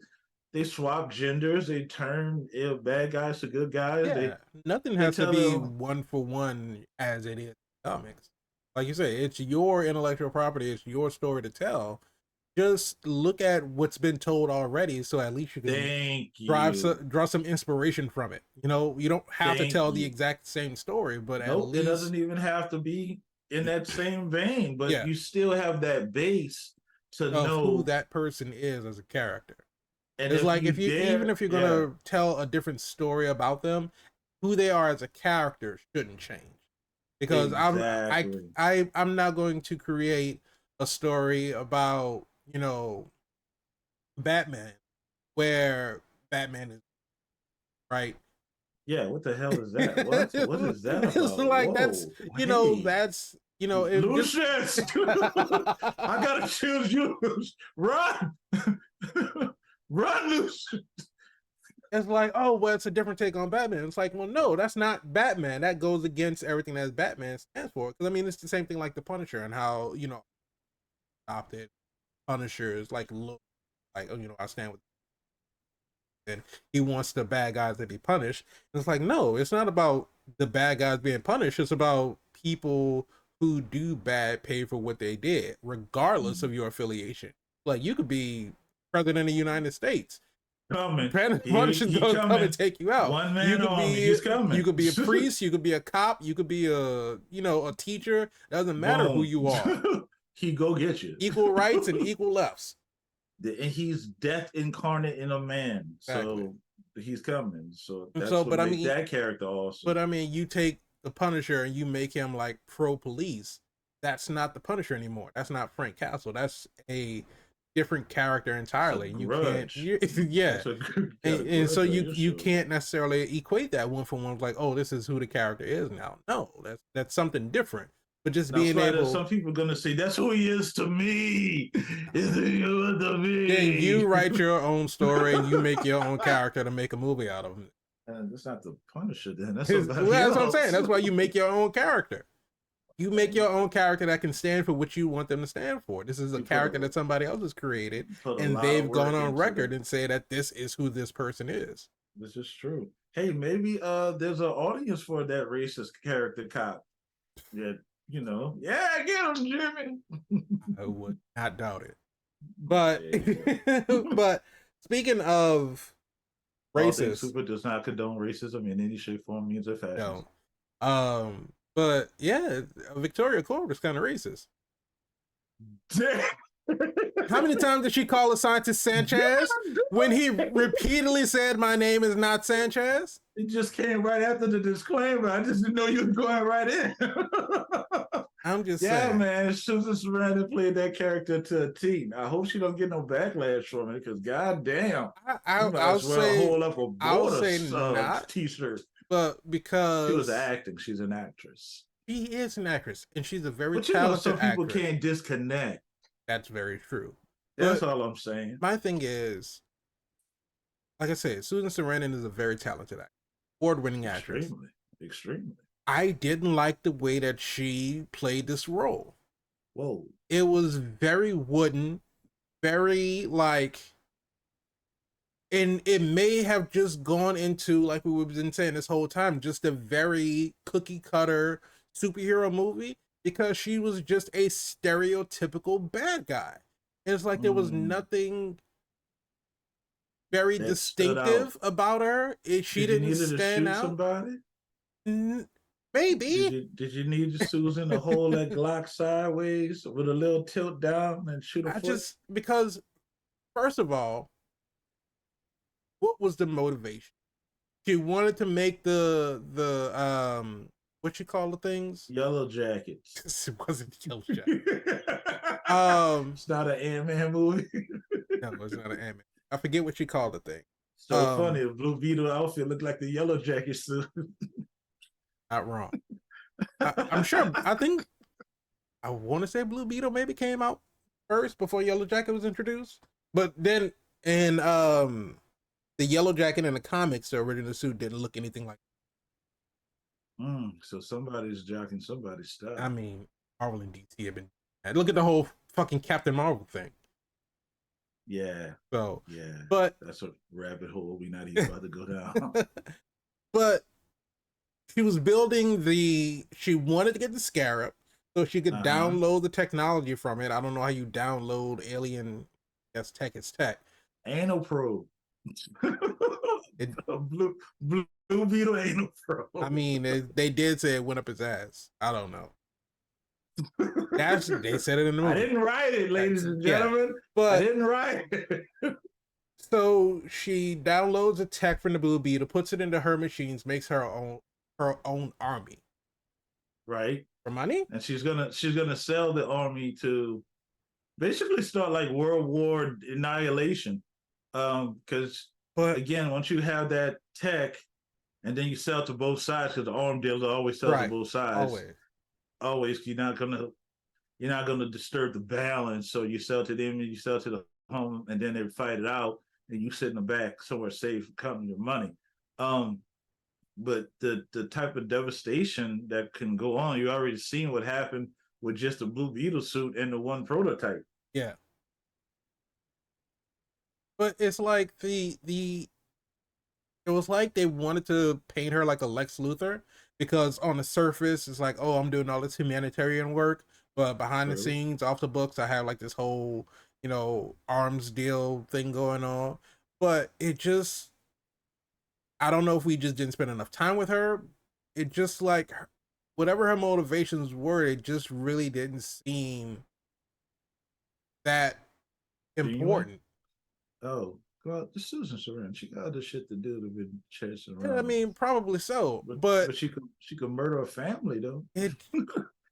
They swap genders. They turn bad guys to good guys. yeah. Nothing They has to tell be them one for one as it is in comics. Like you say, it's your intellectual property. It's your story to tell. Just look at what's been told already, so at least you can thank you. draw some inspiration from it. You know, you don't have to Thank tell the you. exact same story, but at Nope, it least doesn't even have to be in that same vein, but yeah, you still have that base to of who know. that person is as a character. And It's if like you if you even dare, if you're yeah, gonna tell a different story about them, who they are as a character shouldn't change. Because exactly. I'm not going to create a story about, you know, Batman where Batman is right. Yeah, what the hell is that? What is that It's about? like that's, Whoa, you know, hey, that's, you know, if just Lucius, I gotta choose you. Run, run, Lucius. it's like, oh, well, it's a different take on Batman. It's like, well, no, that's not Batman. That goes against everything that Batman stands for. Because I mean, it's the same thing like the Punisher and how, you know, adopted Punisher is like, look, like, oh, you know, I stand with, and he wants the bad guys to be punished. And it's like, no, it's not about the bad guys being punished. It's about people who do bad pay for what they did, regardless of your affiliation. Like, you could be president of the United States. Coming. Punisher's He gonna come and coming. take you out. One man army. He's You coming. could be a priest, you could be a cop, you could be a, you know, a teacher. Doesn't matter who Boom. you are. He go get you. Equal rights and equal lefts. And he's death incarnate in a man. Exactly. So he's coming. So And so, that's what make that character awesome. but I mean, you take the Punisher and you make him like pro police. That's not the Punisher anymore. That's not Frank Castle. That's a different character It's a entirely. And you can't, grudge. yeah. That's a got a And so grudge on your you shoulder. can't necessarily equate that one for one. Like, oh, this is who the character is now. No, that's something different. But just Now, being Slider, able, some people are gonna say that's who he is to me. Is he to then me? you write your own story and you make your own character to make a movie out of it. And that's not the Punisher. Then that's Well, somebody that's what I'm saying. else. That's why you make your own character. You make your own character that can stand for what you want them to stand for. This is a You put character a that somebody else has created, put a and lot of they've gone work on into record that. and say that this is who this person is. This is true. Hey, maybe there's an audience for that racist character cop. Yeah, yeah, get him, Jimmy. I would not doubt it. But There you go. but speaking of All things racist, super does not condone racism in any shape, form, means, or fashion. no. But yeah, Victoria Court is kind of racist. How many times did she call a scientist Sanchez when he repeatedly said, "My name is not Sanchez"? It just came right after the disclaimer. I just didn't know you were going right in. I'm just Yeah, saying. man. Susan Sarandon played that character to a T. I hope she don't get no backlash from it, because goddamn, you might I'll as well say hold up a border not, t-shirt. but She was because acting. She's an actress. she is an actress and she's a very But talented some people actress. can't disconnect. That's very true. That's But all I'm saying. my thing is, like I said, Susan Sarandon is a very talented actress, award-winning actress. Extremely. Extremely. I didn't like the way that she played this role. Whoa. It was very wooden, very like, and it may have just gone into, like we've been saying this whole time, just a very cookie cutter superhero movie because she was just a stereotypical bad guy. And it's like there was nothing very That stood out. distinctive about her. She Did you didn't need her to stand shoot out. somebody? Maybe. Did you need Susan to hold that Glock sideways with a little tilt down and shoot a I foot? just, because first of all, what was the motivation? She wanted to make the what you call the things? Yellow Jackets. It wasn't Yellow Jacket. It's not an Ant-Man movie. No, it's not an anime. I forget what she called the thing. So funny. The Blue Beetle outfit looked like the Yellow Jacket suit. Not wrong. I'm sure. I think I want to say Blue Beetle maybe came out first before Yellow Jacket was introduced. But then in the Yellow Jacket in the comics, the original suit didn't look anything like. So somebody's jocking somebody's style. I mean, Marvel and DC have been. Look at the whole fucking Captain Marvel thing. Yeah. So yeah, but that's a rabbit hole we're not even about to go down. But she was building the. She wanted to get the Scarab so she could download the technology from it. I don't know how you download alien. Yes, tech is tech. Anal probe. Blue Beetle anal probe. I mean, they did say it went up his ass. I don't know. They said it in the movie. I didn't write it, ladies and gentlemen. Yeah, but I didn't write it. So she downloads a tech from the Blue Beetle, puts it into her machines, makes her own army. Right. For money? And she's gonna sell the army to basically start like World War annihilation. Because again, once you have that tech, and then you sell to both sides, because the arm dealers always sell to both sides. Always, you're not gonna disturb the balance. So you sell to them, and you sell to the home, and then they fight it out, and you sit in the back somewhere safe, counting your money. But the type of devastation that can go on, you already seen what happened with just the Blue Beetle suit and the one prototype. Yeah. But it's like it was like they wanted to paint her like a Lex Luthor, because on the surface it's like, oh, I'm doing all this humanitarian work, but behind the scenes, off the books, I have like this whole, arms deal thing going on. But it just, I don't know if we just didn't spend enough time with her. It just like, whatever her motivations were, it just really didn't seem that important. Oh, well, the Susan Sarandon, she got other shit to do to be chasing around. Yeah, I mean, probably so, but she could murder a family though.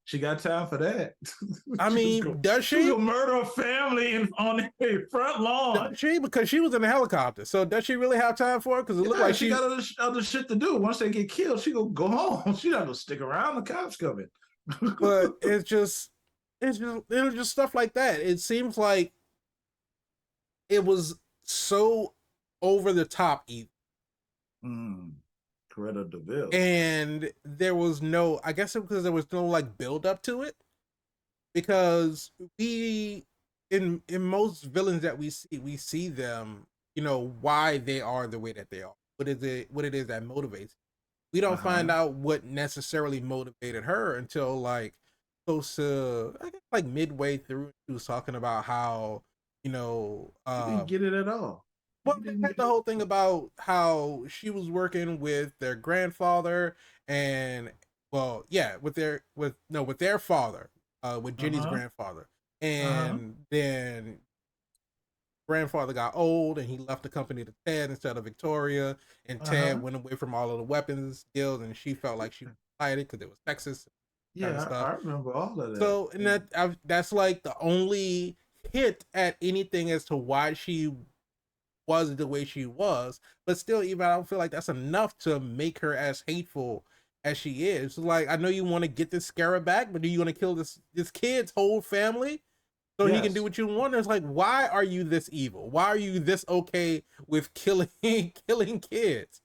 She got time for that. I mean, does she? She could murder a family on the front lawn. Does she? Because she was in a helicopter. So does she really have time for it? Because it looked like she got other shit to do. Once they get killed, she go home. She not gonna stick around. The cops coming. But it was just stuff like that. It seems like it was so over the top evil. Coretta DeVille. And there was no, I guess it because there was no like build up to it. Because in most villains that we see them, why they are the way that they are. What it is that motivates. We don't find out what necessarily motivated her until like close to, I guess, like midway through. She was talking about how, you didn't get it at all. Well, they had the whole thing about how she was working with their grandfather and, well, yeah, with their father, with Jenny's grandfather, and then grandfather got old and he left the company to Ted instead of Victoria, and Ted went away from all of the weapons deals, and she felt like she was excited because it was Texas. Yeah, I remember all of that. So, and that's like the only hit at anything as to why she was the way she was, but still, even I don't feel like that's enough to make her as hateful as she is. Like, I know you want to get this Scarab back, but are you going to kill this kid's whole family so he can do what you want? It's like, why are you this evil? Why are you this okay with killing kids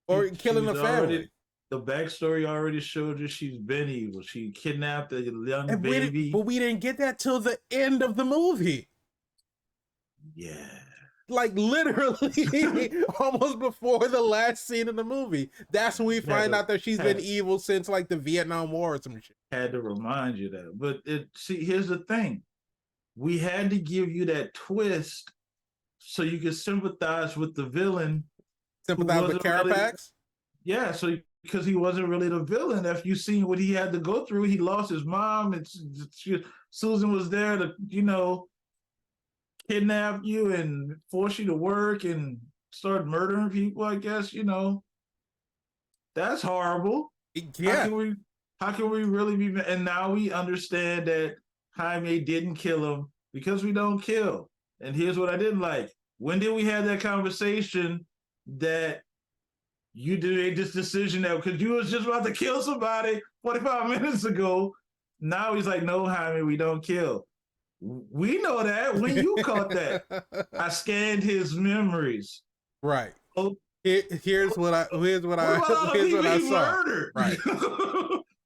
or killing a family? The backstory already showed you she's been evil. She kidnapped a young baby. But we didn't get that till the end of the movie. Yeah. Like literally almost before the last scene of the movie. That's when we find out that she's been evil since like the Vietnam War or some shit. Had to remind you that. But see, here's the thing. We had to give you that twist so you could sympathize with the villain. Sympathize with Carapax? Yeah, so because he wasn't really the villain. If you seen what he had to go through, he lost his mom, and Susan was there to, kidnap you and force you to work and start murdering people, I guess, that's horrible. Yeah. How can we really be? And now we understand that Jaime didn't kill him because we don't kill. And here's what I didn't like. When did we have that conversation that you made this decision that because you was just about to kill somebody 45 minutes ago? Now he's like, no, Jaime, we don't kill. We know that. When you caught that, I scanned his memories. Right. Oh, Here's what I what about all the here's people what I he saw. murdered? Right.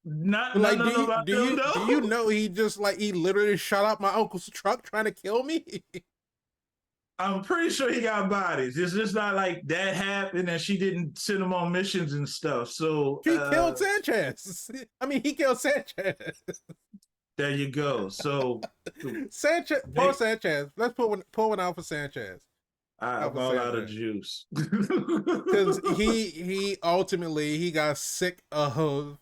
Not Like, nothing about them though. do you know he just like he literally shot out my uncle's truck trying to kill me? I'm pretty sure he got bodies. It's just not like that happened and she didn't send him on missions and stuff. So He killed Sanchez. I mean, he killed Sanchez. there you go. So Sanchez, poor Sanchez. Let's pull one out for Sanchez. I'm all out of juice. Because he ultimately he got sick of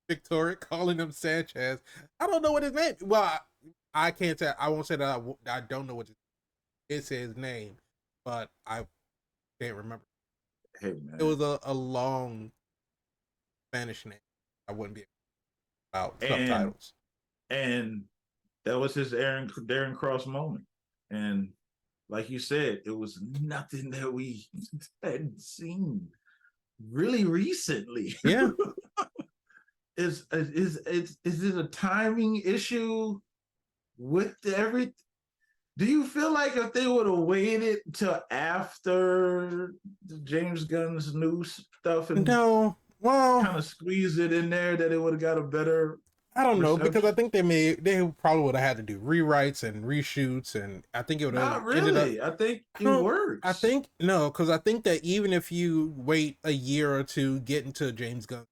Victoria calling him Sanchez. I don't know what his name. Well, I can't tell. I won't say that I don't know what it's his name, but I can't remember. Hey man, it was a long Spanish name. I wouldn't be about subtitles. And that was his Darren Cross moment. And like you said, it was nothing that we had seen really recently. Yeah. Is it a timing issue with everything? Do you feel like if they would have waited till after James Gunn's new stuff and no, well, kind of squeeze it in there, that it would have got a better? I don't know, reception? because I think they probably would have had to do rewrites and reshoots, and I think it would have Not really. I think it works. I think no, because I think that even if you wait a year or two getting to James Gunn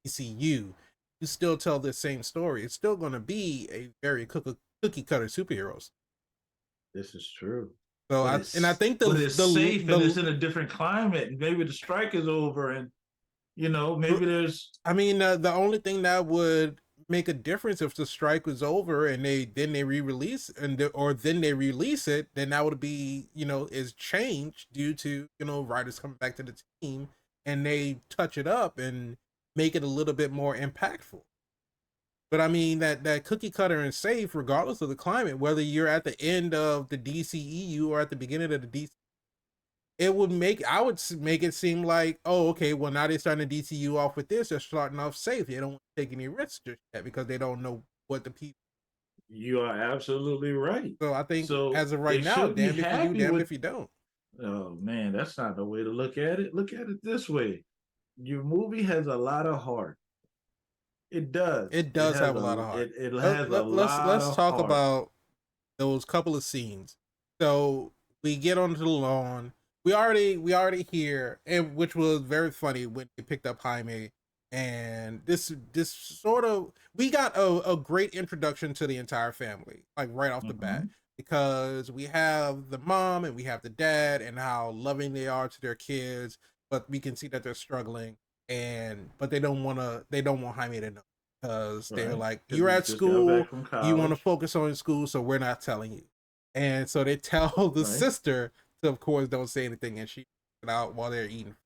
ECU, you still tell the same story. It's still going to be a very cookie cutter superheroes. This is true. So I think it's safe and it's in a different climate, and maybe the strike is over, and maybe there's. I mean, the only thing that would make a difference if the strike was over and they re-release or then they release it, then that would be is changed due to writers coming back to the team and they touch it up and make it a little bit more impactful. But I mean that cookie cutter and safe, regardless of the climate, whether you're at the end of the DCEU or at the beginning of the DC, I would make it seem like, oh, okay, well now they're starting the DCU off with this. They're starting off safe. They don't want to take any risks just yet because they don't know what the people. You are absolutely right. So I think as of right now, damned if you do, damned if you don't. Oh man, that's not the way to look at it. Look at it this way: your movie has a lot of heart. It does. It does have a lot of heart. It has a lot. Let's talk heart. about those couple of scenes. So we get onto the lawn. We already hear, and which was very funny when they picked up Jaime, and this sort of we got a great introduction to the entire family, like right off the bat, because we have the mom and we have the dad and how loving they are to their kids, but we can see that they're struggling, but they don't want Jaime to know because they're like, you're at school, you want to focus on school, so we're not telling you. And so they tell the sister to, of course, don't say anything, and she out while they're eating.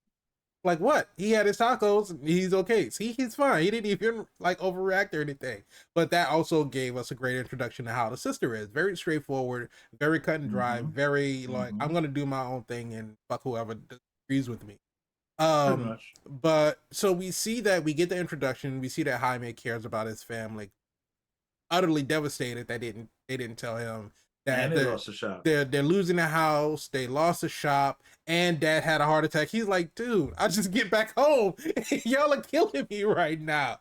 Like, what? He had his tacos, he's okay. See, he's fine. He didn't even like overreact or anything. But that also gave us a great introduction to how the sister is. Very straightforward, very cut and dry, very like, I'm gonna do my own thing and fuck whoever agrees with me. But so we see that we get the introduction, we see that Jaime cares about his family, utterly devastated that they didn't tell him that they lost the shop. They're losing the house, they lost the shop, and dad had a heart attack. He's like, dude, I just get back home. Y'all are killing me right now.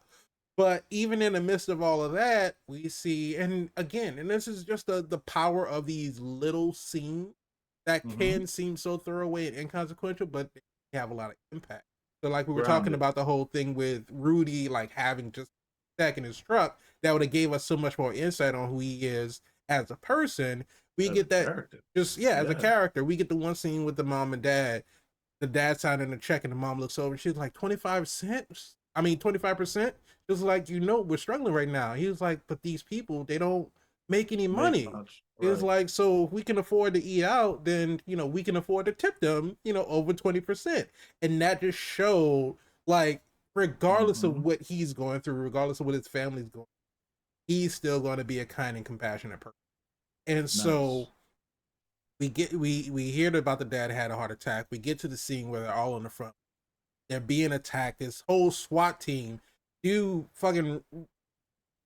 But even in the midst of all of that, we see, and again, and this is just the power of these little scenes that can seem so throwaway and inconsequential, but they have a lot of impact. So like we were talking about the whole thing with Rudy, like having just stack in his truck, that would have gave us so much more insight on who he is as a person. We get that character. As a character. We get the one scene with the mom and dad. The dad signing a check and the mom looks over and she's like, 25 cents? I mean 25%? Just like, we're struggling right now. He was like, but these people, they don't make any money. It's like, so if we can afford to eat out, then we can afford to tip them, over 20%. And that just showed, like, regardless of what he's going through, regardless of what his family's going through, he's still going to be a kind and compassionate person. And Nice. so we hear about the dad had a heart attack. We get to the scene where they're all on the front. They're being attacked. This whole SWAT team, you fucking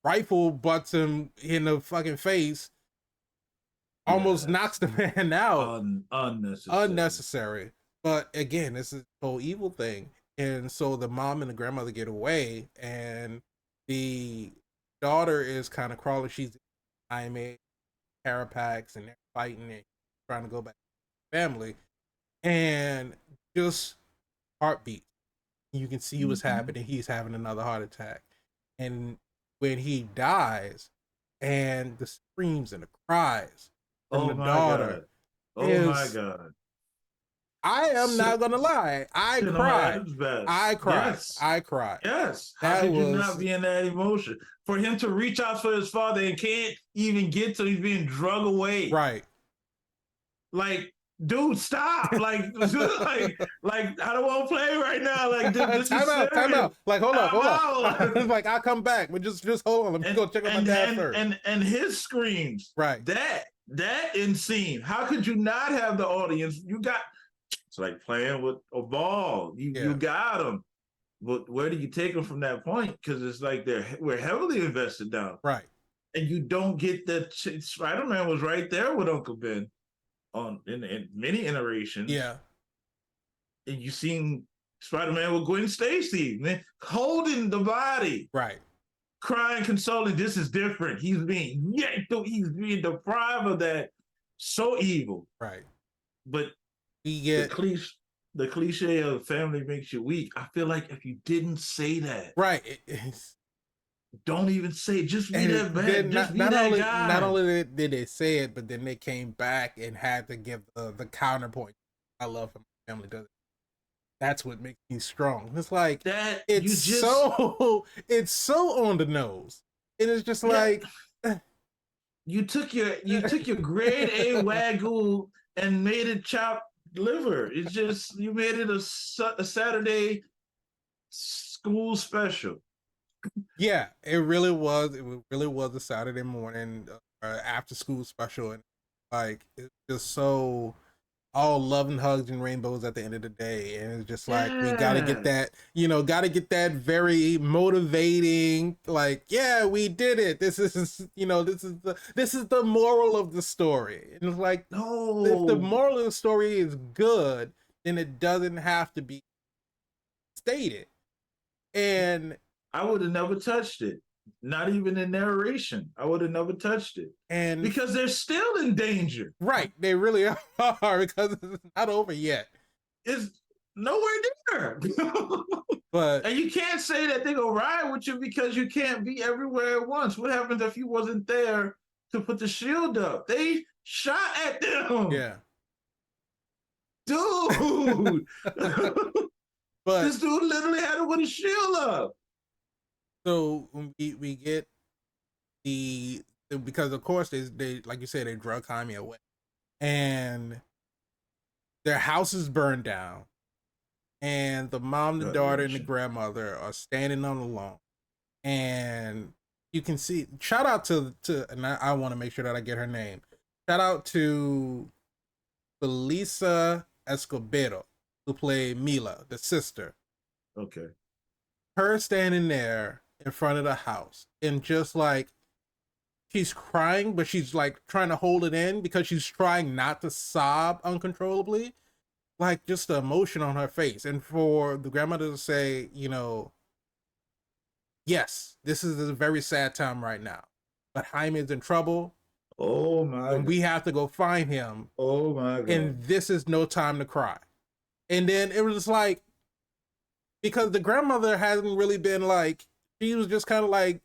rifle butts him in the fucking face, Yeah, almost knocks the man out. unnecessary. Unnecessary. But again, this is the whole evil thing. And so the mom and the grandmother get away, and the daughter is kind of crawling. She's IMA, Carapax, and they're fighting and trying to go back to the family. And just heartbeat. You can see what's Mm-hmm. happening. He's having another heart attack. And when he dies, and the screams and the cries from Oh the my daughter God. Oh my is, God. I am Ci- not gonna lie, I Cinema at cried. its best. I cried. Yes. I cried. Yes. How That could you not was be in that emotion? For him to reach out for his father and can't even get to, he's being drug away. right. Like, dude, stop. Like, I don't want to play right now. Like, this Time is out, time serious. out. Like, hold up, I'm hold out. up. Like, I'll come back, but just hold on. Let me go check on my dad first. And his screams. Right. That in scene. How could you not have the audience? You got, it's like playing with a ball. You got them. But where do you take them from that point? Because it's like we're heavily invested now. Right. And you don't get that. Spider-Man was right there with Uncle Ben in many iterations. Yeah. And you seen Spider-Man with Gwen Stacy, man, holding the body, Right. crying, consoling. This is different. He's being yanked. He's being deprived of that. So evil. Right. But We the get cliche of family makes you weak. I feel like if you didn't say that, right. don't even say it. Just be And that bad. Just be not that only guy. not only did they say it, but then they came back and had to give the counterpoint. I love him. Family does it. That's what makes me strong. It's like that it's you just it's so on the nose. And it's just like you took your grade A wagyu and made it chopped liver. It's just you made it a Saturday school special. yeah, it really was. It really was a Saturday morning after school special, and like it's just so all love and hugs and rainbows at the end of the day. And it's just like we gotta get Yeah. that, gotta get that very motivating, like, yeah, we did it. This is this is the moral of the story. And it's like if the No, moral of the story is good, then it doesn't have to be stated. And I would have never touched it. Not even in narration. I would have never touched it. and Because they're still in danger. right, they really are because it's not over yet. It's nowhere near. But And you can't say that they're gonna ride with you because you can't be everywhere at once. What happens if you wasn't there to put the shield up? They shot at them. yeah. Dude. But This dude literally had to put a shield up. so we get the because of course they like you said, they drug Jaime away, and their house is burned down, and the mom, the daughter, and the grandmother are standing on the lawn, and you can see, shout out to and I want to make sure that I get her name. Shout out to Felisa Escobedo, who played Mila, the sister. Okay. Her standing there in front of the house and just like she's crying, but she's like trying to hold it in because she's trying not to sob uncontrollably. Like just the emotion on her face. And for the grandmother to say, yes, this is a very sad time right now, but Jaime is in trouble Oh my and God. we have to go find him. Oh my God. And this is no time to cry. And then it was like, because the grandmother hasn't really been like, she was just kind of like,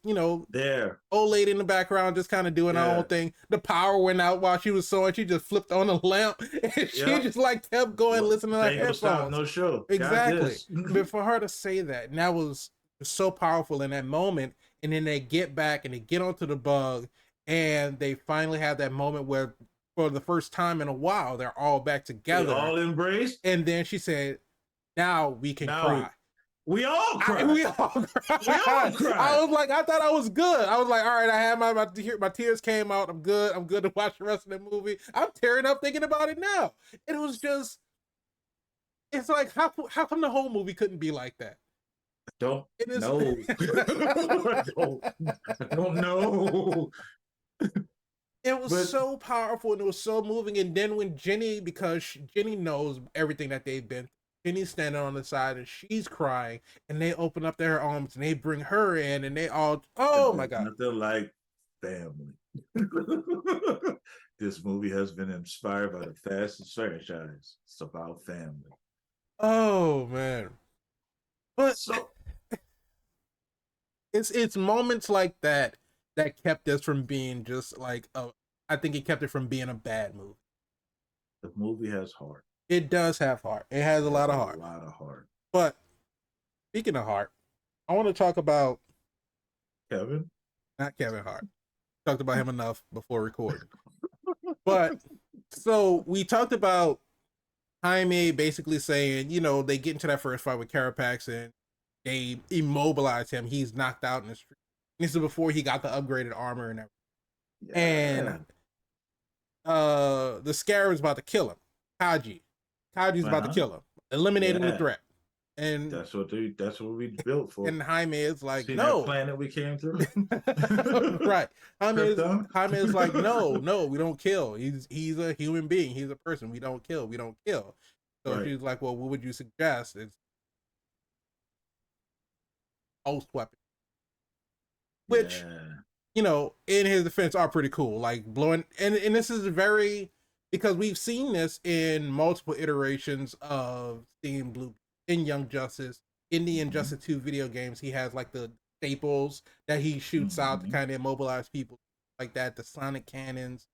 there. old lady in the background just kind of doing her own thing. The power went out while she was sewing. She just flipped on the lamp and she just like kept going, listening to her headphones. Stop, no show. Exactly. But for her to say that, and that was so powerful in that moment. And then they get back and they get onto the bug and they finally have that moment where for the first time in a while, they're all back together. They all embraced. And then she said, now we can cry. We all cried. We all cried. We all cried. I was like, I thought I was good. I was like, all right, I had my tears came out. I'm good. I'm good to watch the rest of the movie. I'm tearing up thinking about it now. It was just, it's like, how come the whole movie couldn't be like that? Don't know. I don't know. It was so powerful and it was so moving. And then when Jenny, because Jenny knows everything that they've been, Jenny's standing on the side and she's crying, and they open up their arms and they bring her in, and they all, oh my God. Nothing like family. This movie has been inspired by the Fast and franchise. It's about family. Oh man. But so it's moments like that that kept us from being just like I think it kept it from being a bad movie. The movie has heart. It does have heart. It has a lot of heart. A lot of heart. But speaking of heart, I want to talk about Kevin. Not Kevin Hart. Talked about him enough before recording. But so we talked about Jaime basically saying, you know, they get into that first fight with Carapax and they immobilize him. He's knocked out in the street. This is before he got the upgraded armor and everything. Yeah. And the Scarab's about to kill him. Kaji's about to kiil him, eliminating the threat. And that's what we built for. And Jaime is like, see no that planet we came through. Right. Jaime is like, no, we don't kill. He's a human being. He's a person. We don't kill. So right. She's like, well, what would you suggest? It's host weapon. Which, you know, in his defense are pretty cool. Like blowing and this is very, because we've seen this in multiple iterations of seeing Blue in Young Justice, in the Injustice 2 video games. He has like the staples that he shoots out to kind of immobilize people, like that, the sonic cannons.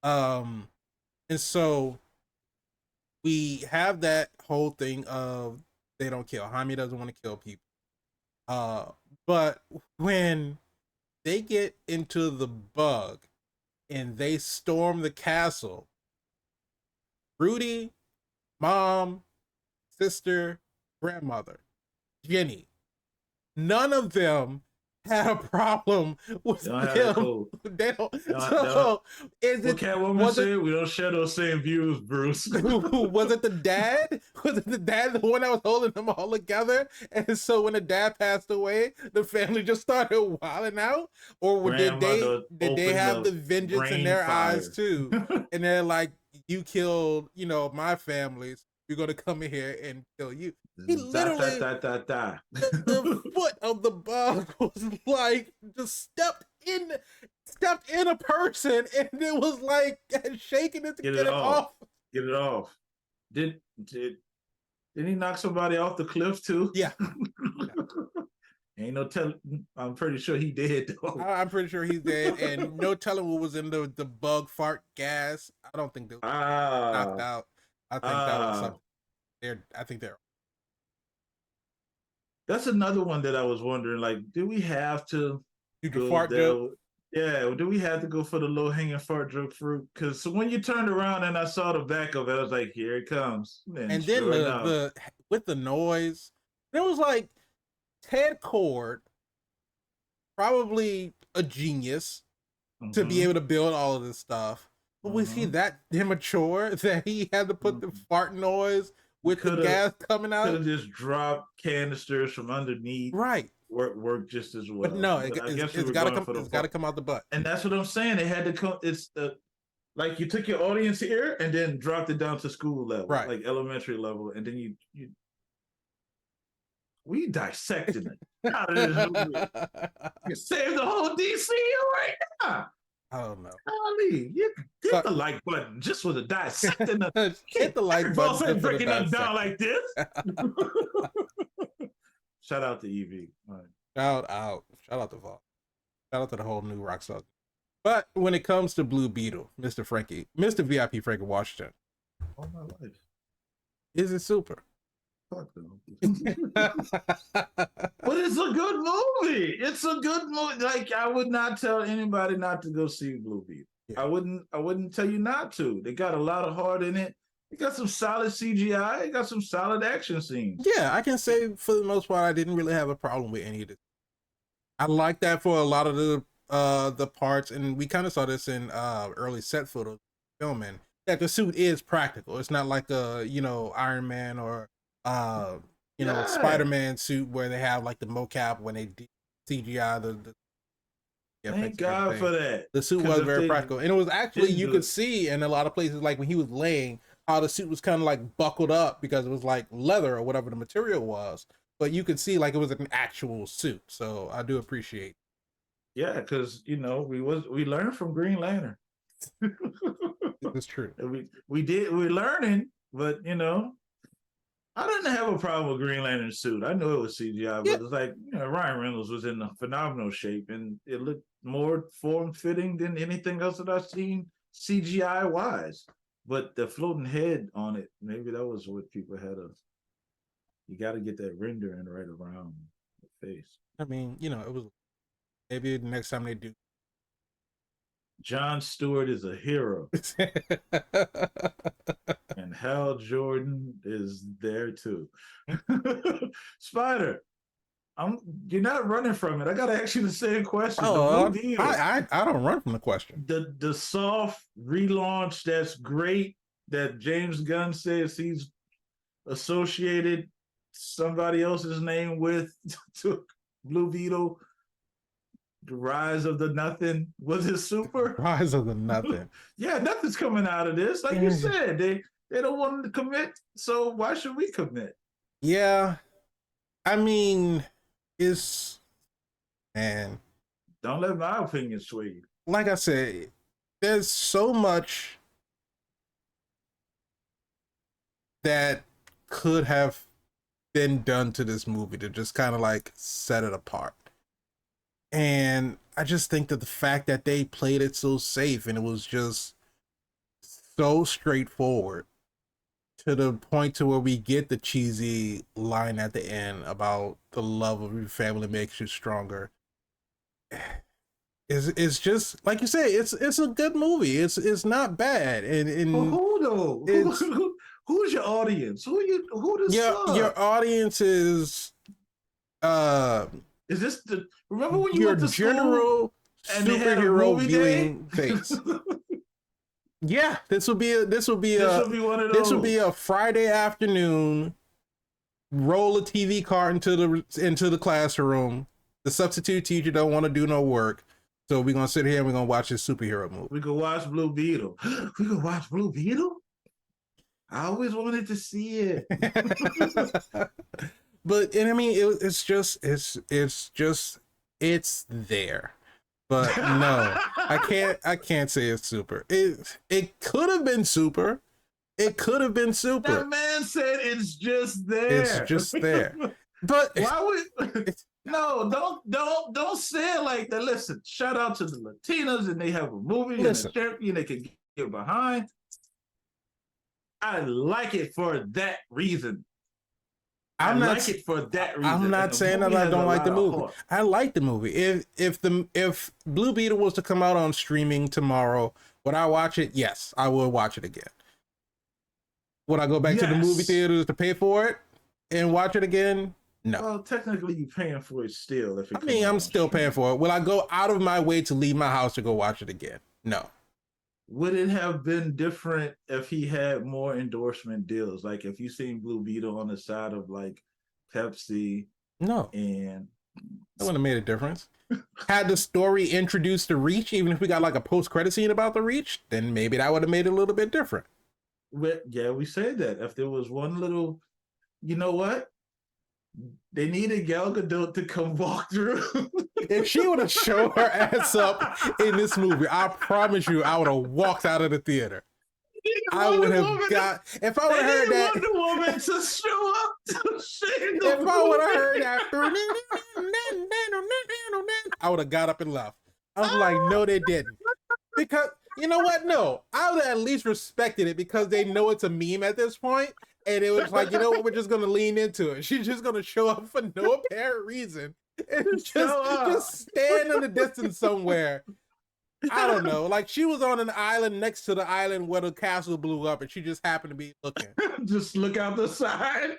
And so we have that whole thing of they don't kill. Jaime doesn't want to kill people. But when they get into the bug and they storm the castle, Rudy, mom, sister, grandmother, Jenny, none of them had a problem with him. They don't. So is it? Catwoman said we don't share those same views, Bruce. Was it the dad? Was it the dad, the one that was holding them all together? And so when the dad passed away, the family just started wilding out, or did they have the vengeance in their eyes too? And they're like, you killed, you know, my families. You're gonna come in here and kill you. He literally the foot of the bug was like just stepped in a person, and it was like shaking it to get it off. Get it off. Did he knock somebody off the cliff too? Yeah. Ain't no telling. I'm pretty sure he did though. I'm pretty sure he's dead, and no telling what was in the bug fart gas. I don't think they were knocked out. I think that was something. I think they're. That's another one that I was wondering. Like, do we have to do the fart joke? Yeah, do we have to go for the low hanging fart joke fruit? Because when you turned around and I saw the back of it, I was like, here it comes. And then the with the noise, it was like Ted Cord, probably a genius to be able to build all of this stuff. But was he that immature that he had to put the fart noise with the gas coming out? Could have just dropped canisters from underneath. Right. Work just as well. But no, it's got to come out the butt. And that's what I'm saying. It had to come. It's like you took your audience here and then dropped it down to school level, right? Like elementary level, and then we dissected it out of this movie. You saved the whole DCU right now. I don't know. Golly, you hit the like button just with a dissecting. Hit the like button. Breaking them down like this. Shout out to Evie. Right. Shout out to Vault. Shout out to the whole new Rockstar. But when it comes to Blue Beetle, Mr. VIP Frankie Washington. All my life. Is it super? Fuck them. But it's a good movie. It's a good movie. Like, I would not tell anybody not to go see Blue Beetle. Yeah. I wouldn't tell you not to. They got a lot of heart in it. He got some solid CGI. He got some solid action scenes. Yeah, I can say for the most part, I didn't really have a problem with any of this. I like that for a lot of the parts, and we kind of saw this in early set photos filming. That the suit is practical. It's not like a Iron Man or Yeah. Spider-Man suit where they have like the mocap when they CGI the Thank effects and God everything. for that. The suit Because was if very they practical, and it was actually didn't you do could it, see in a lot of places like when he was laying how the suit was kind of like buckled up because it was like leather or whatever the material was, but you could see like it was an actual suit. So I do appreciate. yeah, because we learned from Green Lantern. It's true. We're learning, but I didn't have a problem with Green Lantern's suit. I knew it was CGI, Yeah, but it's like Ryan Reynolds was in a phenomenal shape, and it looked more form fitting than anything else that I've seen CGI wise. But the floating head on it, maybe that was what people had a. You got to get that rendering right around the face. I mean, it was maybe the next time they do. John Stewart is a hero, and Hal Jordan is there too. Spider, you're not running from it. I gotta ask you the same question. The Blue Oh, Beetle, I don't run from the question. the soft relaunch that's great that James Gunn says he's associated somebody else's name with to Blue Beetle. The Rise of the Nothing was it super? Rise of the Nothing. Yeah, nothing's coming out of this. Like you said, they don't want to commit, so why should we commit? Yeah, I mean, it's man. Don't let my opinion sway you. Like I said, there's so much that could have been done to this movie to just kind of like set it apart. And I just think that the fact that they played it so safe and it was just so straightforward to the point to where we get the cheesy line at the end about the love of your family makes you stronger. It's just like you say, it's a good movie. It's not bad. Well, and who though? it's Who's your audience? Who the your sub? audience is uh Is this the remember when you your went to school general and they had a superhero movie day? viewing base. Yeah, this will be a This will be one of this will be those. a Friday afternoon. Roll a TV cart into the classroom. The substitute teacher don't want to do no work, so we're gonna sit here and we're gonna watch this superhero movie. We could watch Blue Beetle. We could watch Blue Beetle. I always wanted to see it. But and I mean it's just it's there. But no, I can't say it's super. It could have been super. It could have been super. That man said it's just there. It's just there. But why would no, don't say it like that. Listen, shout out to the Latinas and they have a movie and a champion they can get behind. I like it for that reason. I'm not saying that I don't like the movie. I like the movie. If Blue Beetle was to come out on streaming tomorrow, would I watch it? Yes, I will watch it again. Would I go back to the movie theaters to pay for it and watch it again? No. Well, technically, you're paying for it still. I mean, I'm still paying for it. Will I go out of my way to leave my house to go watch it again? No. Would it have been different if he had more endorsement deals? Like if you seen Blue Beetle on the side of like Pepsi? No. And that wouldn't have made a difference. Had the story introduced the Reach, even if we got like a post-credit scene about the Reach, then maybe that would have made it a little bit different. Yeah, we said that. If there was one little, you know what? They needed Gal Gadot to come walk through. If she would have shown her ass up in this movie, I promise you, I would have walked out of the theater. I would have got. If I would have heard that, Wonder Woman to show up to save the if I would have heard that, I would have got up and left. I was like, no, they didn't. Because you know what? No, I would have at least respected it because they know it's a meme at this point. And it was like, you know what? We're just going to lean into it. She's just going to show up for no apparent reason. And just stand in the distance somewhere. I don't know. Like she was on an island next to the island where the castle blew up, and she just happened to be looking. Just look out the side.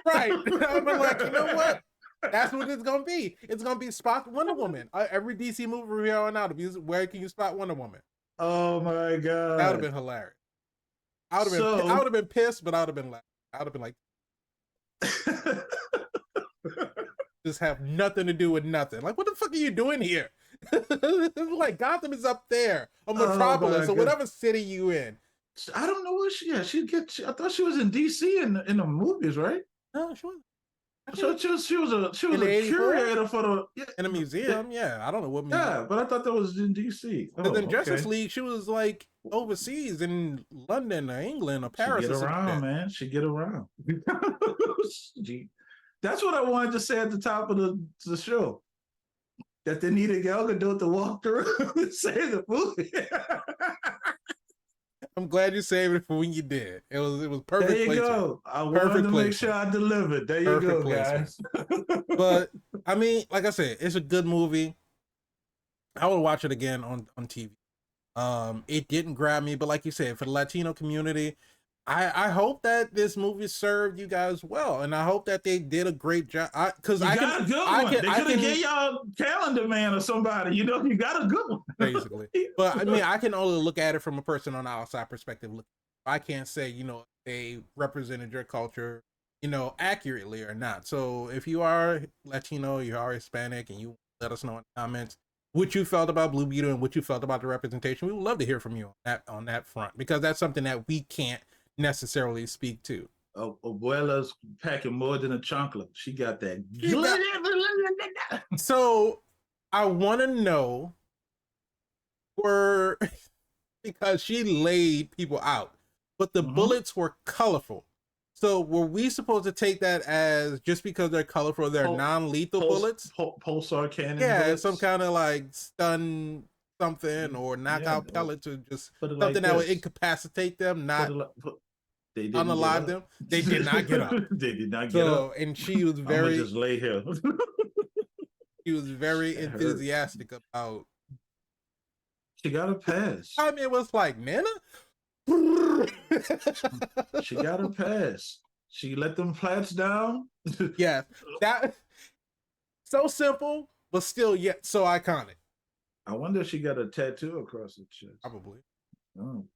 Right. I'm like, you know what? That's what it's gonna be. It's gonna be Spot Wonder Woman. Every DC movie from here on out, where can you spot Wonder Woman? Oh my god, That would have been hilarious. I would have been pissed, but I would have been laughing. I would have been like, just have nothing to do with nothing. Like, what the fuck are you doing here? Like Gotham is up there, or Metropolis, or whatever city you in. I don't know what she. Yeah, I thought she was in DC in the movies, right? No, she wasn't. So she was a curator for the in a museum. Yeah, I don't know what museum. Yeah, but I thought that was in DC. Because in Justice League, she was like overseas in London or England or Paris. She get around, man. She get around. That's what I wanted to say at the top of the show. That they needed Gal Gadot to walk through and save the movie. I'm glad you saved it for when you did. It was perfect. There you go. I wanted to make sure I delivered. There you go, guys. But I mean, like I said, it's a good movie. I will watch it again on TV. It didn't grab me, but like you said, for the Latino community, I hope that this movie served you guys well, and I hope that they did a great job. Because I got a good one. They could have gave y'all Calendar Man or somebody. You know, you got a good one. Basically, but I mean, I can only look at it from a person on the outside perspective. I can't say, you know, they represented your culture, you know, accurately or not. So if you are Latino, you are Hispanic, and you let us know in the comments what you felt about Blue Beetle and what you felt about the representation. We would love to hear from you on that front, because that's something that we can't necessarily speak to. Abuela's packing more than a chocolate. She got that. So I want to know, because she laid people out, but the bullets were colorful. So were we supposed to take that as just because they're colorful, they're non-lethal bullets? Pulsar cannon. Yeah, bullets? Some kind of like stun something or knockout pellets, or just something that would incapacitate them, not unalive them. They did not get up. They did not get up. And she was very just lay here. She was very enthusiastic about. She got a pass. I mean, it was like, Nana. She got her pass. She let them plants down. Yeah, that so simple, but still yet so iconic. I wonder if she got a tattoo across her chest. Probably. Oh,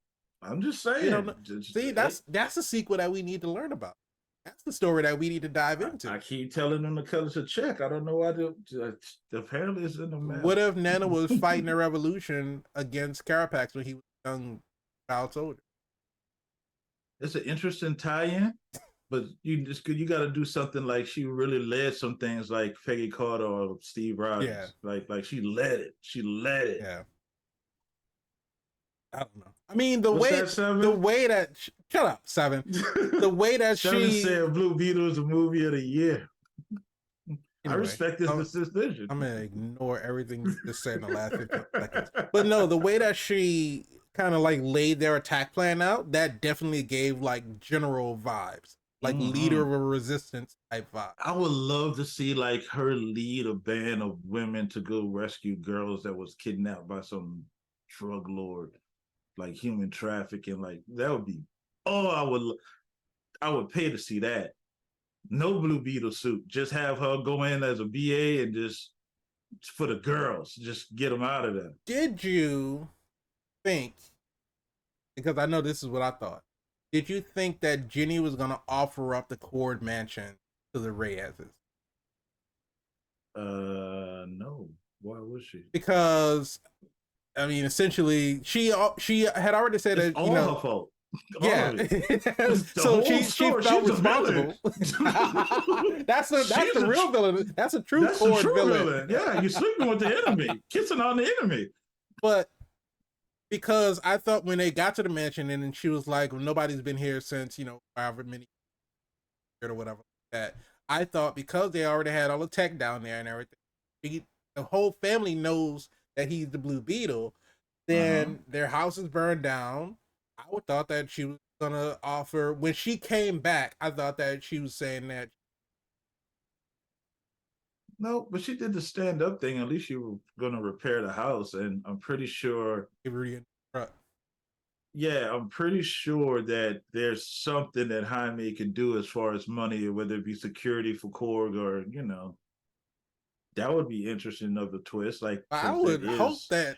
I'm just saying. You know, see, that's a sequel that we need to learn about. That's the story that we need to dive into. I keep telling them to cut us a check. I don't know why. Apparently, it's in the mail. What if Nana was fighting a revolution against Carapax when he was a young child soldier? It's an interesting tie-in, but you got to do something like she really led some things, like Peggy Carter or Steve Rogers. Yeah, like she led it. She led it. Yeah. I don't know. I mean, the way that shut up, Seven. The way that Seven said Blue Beetle is a movie of the year. Anyway, I respect this decision. I'm gonna ignore everything you just said in the last 15 seconds. But no, the way that she kind of like laid their attack plan out, that definitely gave like general vibes, like leader of a resistance type vibe. I would love to see like her lead a band of women to go rescue girls that was kidnapped by some drug lord, like human trafficking. Like that would be. Oh, I would pay to see that. No Blue Beetle suit. Just have her go in as a BA and just for the girls, just get them out of there. Did you think? Because I know this is what I thought. Did you think that Jenny was gonna offer up the Cord Mansion to the Reyes's? No. Why would she? Because I mean, essentially, she had already said that all her fault. Yeah, so she felt responsible. that's the real villain. That's a true Cord villain. Yeah, you're sleeping with the enemy, kissing on the enemy. But because I thought when they got to the mansion and then she was like, well, nobody's been here since, you know, however many years or whatever that. I thought because they already had all the tech down there and everything, the whole family knows that he's the Blue Beetle. Then their house is burned down. I would thought that she was gonna offer when she came back. I thought that she was saying that No, but she did the stand up thing. At least you were gonna repair the house, and I'm pretty sure. Yeah, I'm pretty sure that there's something that Jaime can do as far as money, whether it be security for Korg or that would be interesting of a twist. Like, I because that would hope is, that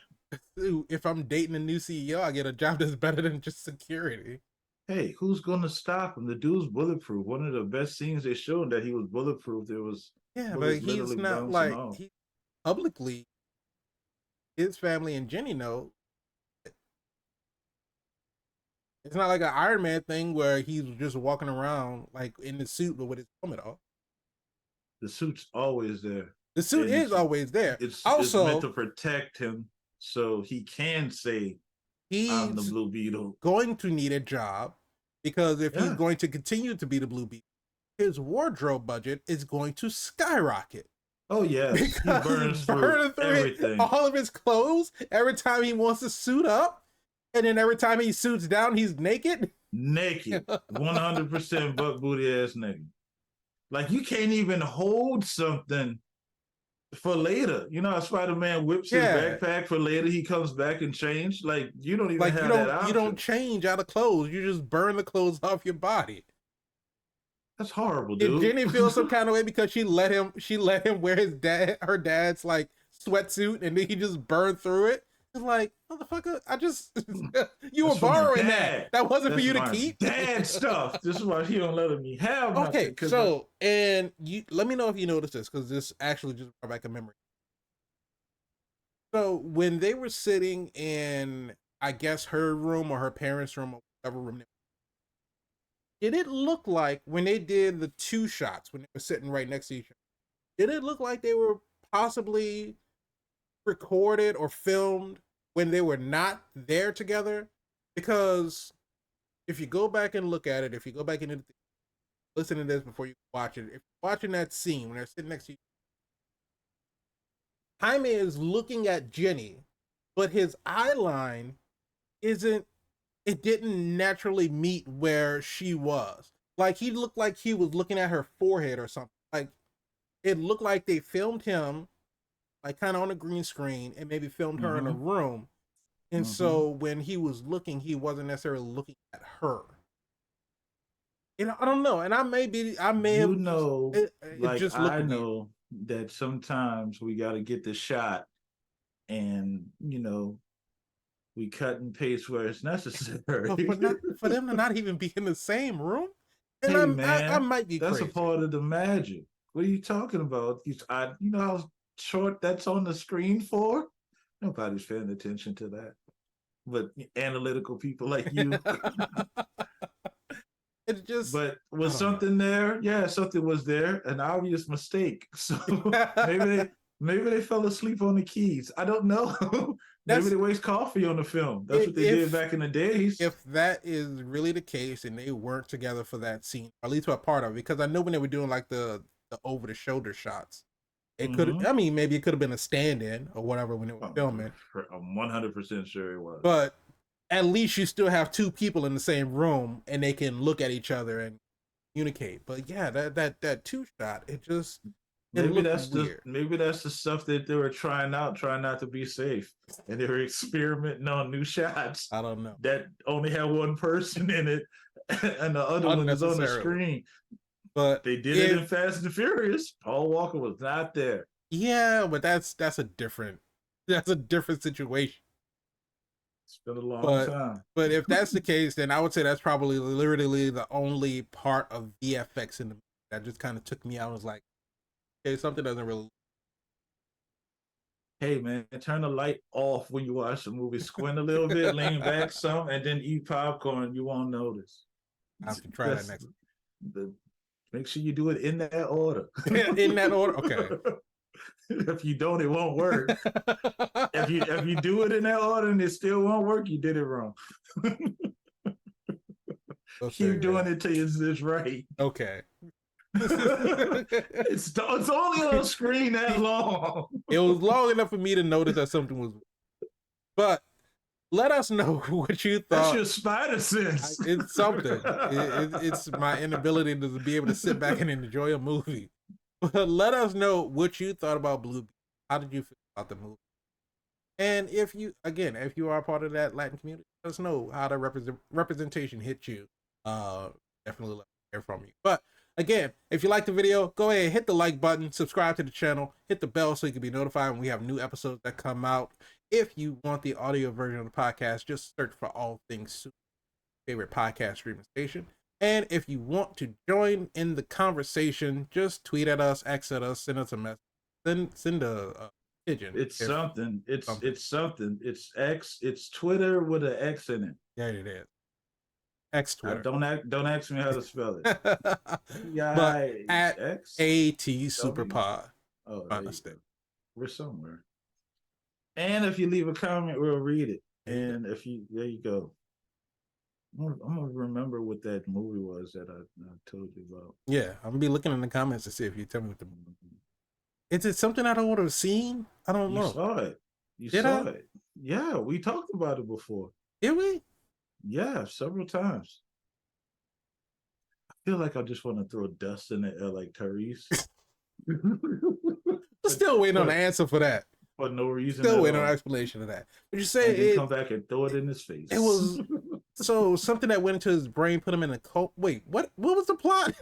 if I'm dating a new CEO, I get a job that's better than just security. hey, who's gonna stop him? The dude's bulletproof. One of the best scenes they showed that he was bulletproof. There was Yeah, but bullets he's literally not bouncing like off. he publicly. His family and Jenny know. It's not like an Iron Man thing where he's just walking around like in the suit but with his helmet off. The suit's always there, The suit and is always there. it's meant Also, to protect him so he can say, "I'm the he's Blue Beetle." going to need a job because if he's Yeah. going to continue to be the Blue Beetle, his wardrobe budget is going to skyrocket. Oh yes, he Because burns through burning through everything. all of his clothes every time he wants to suit up, and then every time he suits down, he's naked. Naked, 100% butt booty ass naked. Like you can't even hold something for later. You know how Spider-Man whips his Yeah, backpack for later, he comes back and change. Like you don't even like have that you don't option. change out of clothes. You just burn the clothes off your body. That's horrible, Did dude. Jenny feel some kind of way because she let him wear her dad's like sweatsuit and then he just burned through it? It's like, motherfucker, I just you were That's for my borrowing dad. that. That wasn't That's for you to my keep. dad stuff. This is why he don't let me have nothing. Okay, so and you let me know if you noticed this because this actually just brought back a memory. So when they were sitting in, I guess her room or her parents' room or whatever room, did it look like when they did the two shots when they were sitting right next to each other? Did it look like they were possibly recorded or filmed when they were not there together? Because if you go back and look at it, if you go back and listen to this before you watch it, if you're watching that scene when they're sitting next to you, Jaime is looking at Jenny, but his eye line isn't, it didn't naturally meet where she was. Like he looked like he was looking at her forehead or something. Like it looked like they filmed him like kind of on a green screen and maybe filmed her in a room. And so when he was looking, he wasn't necessarily looking at her. You know, I don't know. And I may have it like just I looked weird. know that sometimes we got to get the shot, and we cut and paste where it's necessary. But for them to not even be in the same room, and Hey I man, might be that's crazy. a part of the magic. What are you talking about? You know how short that's on the screen for? Nobody's paying attention to that, but analytical people like you. It's just, But was something there? Yeah, something was there. An obvious mistake. So maybe they fell asleep on the keys. I don't know. Maybe they waste coffee on the film. That's what they did back in the days. If that is really the case and they weren't together for that scene, or at least for a part of it, because I know when they were doing like the over the shoulder shots, it could, I mean, maybe it could have been a stand-in or whatever when they were filming. I'm 100% sure it was. But at least you still have two people in the same room and they can look at each other and communicate. But yeah, that two shot, it just maybe that's the stuff that they were trying out, trying not to be safe, and they were experimenting on new shots. I don't know. That only had one person in it, and the other one is on the screen. But they did it in Fast and Furious. Paul Walker was not there. Yeah, but that's a different situation. It's been a long time. But if that's the case, then I would say that's probably literally the only part of VFX in the movie that just kind of took me out. I was like, okay, something doesn't really. Hey man, turn the light off when you watch the movie. Squint a little bit, lean back some, and then eat popcorn. You won't notice. I have to try that next. Make sure you do it in that order. In that order, okay. If you don't, it won't work. if you do it in that order and it still won't work, you did it wrong. Keep doing it till it's right. Okay. It's only on screen that long. It was long enough for me to notice that something was. But let us know what you thought. That's your spider sense. It's something. It's my inability to be able to sit back and enjoy a movie. But let us know what you thought about Blue Beetle. How did you feel about the movie? And if you, again, if you are part of that Latin community, let us know how the representation hit you. Definitely let me hear from you. But again, if you like the video, go ahead, hit the like button, subscribe to the channel, hit the bell so you can be notified when we have new episodes that come out. If you want the audio version of the podcast, just search for All Things Super, favorite podcast streaming station. And if you want to join in the conversation, just tweet at us, X at us, send us a message, send a pigeon. It's something. It's something. It's X. It's Twitter with an X in it. Yeah, it is. X Twitter. Don't ask me how to spell it. But at X AT Superpod. Oh, we're somewhere. And if you leave a comment, we'll read it. And if you, there you go. I'm gonna remember what that movie was that I told you about. Yeah, I'm gonna be looking in the comments to see if you tell me what the movie. Is it something I don't want to have seen? I don't know. You saw it. You saw it. Yeah, we talked about it before. Did we? Yeah, several times. I feel like I just want to throw dust in the air like Tyrese. Still waiting on the answer for that. For no reason. Still waiting on an explanation of that. But you say it come back and throw it in his face. It was so something that went into his brain, put him in a cult. Wait, what was the plot?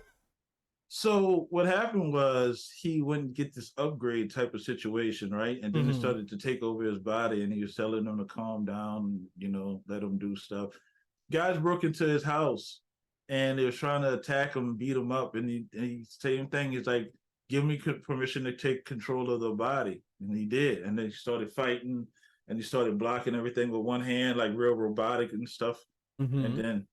So what happened was he wouldn't get this upgrade type of situation, right? And then it started to take over his body, and he was telling them to calm down, let him do stuff. Guys broke into his house, and they was trying to attack him, beat him up, and he same thing. He's like, give me permission to take control of the body, and he did. And then he started fighting, and he started blocking everything with one hand, like real robotic and stuff. And then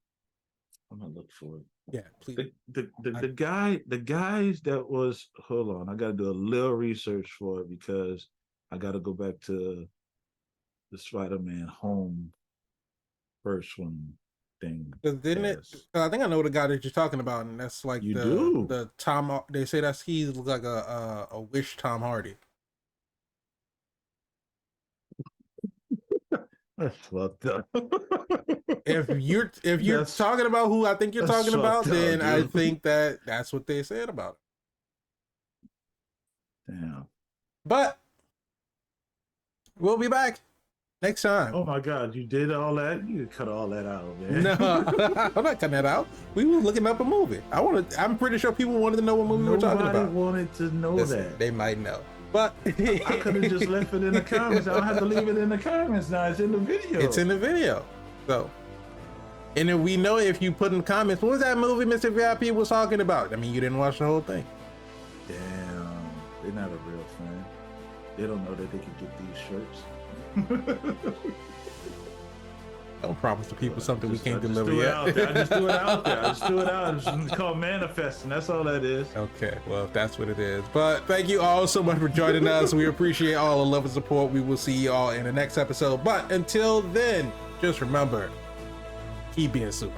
I'm gonna look for it. Yeah, please. The guys that was, hold on, I gotta do a little research for it because I gotta go back to the Spider-Man Home first one thing. Didn't it? I think I know the guy that you're talking about, and that's like the Tom. They say he looks like a wish Tom Hardy. That's fucked up. If you're talking about who I think you're talking about, then I think that's what they said about it. Damn. But we'll be back next time. Oh my God, you did all that? You cut all that out, man. No, I'm not cutting that out. We were looking up a movie. I'm pretty sure people wanted to know what movie we were talking about. Nobody wanted to know that. They might know. But I could have just left it in the comments. I don't have to leave it in the comments now. It's in the video. It's in the video. So, and then we know if you put in the comments, what was that movie Mr. VIP was talking about? I mean, you didn't watch the whole thing. Damn, they're not a real fan. They don't know that they can get these shirts. Don't promise the people something we can't deliver yet. I just threw it out there. It's called manifesting. That's all that is. Okay, well, if that's what it is. But thank you all so much for joining us. We appreciate all the love and support. We will see you all in the next episode. But until then, just remember, keep being super.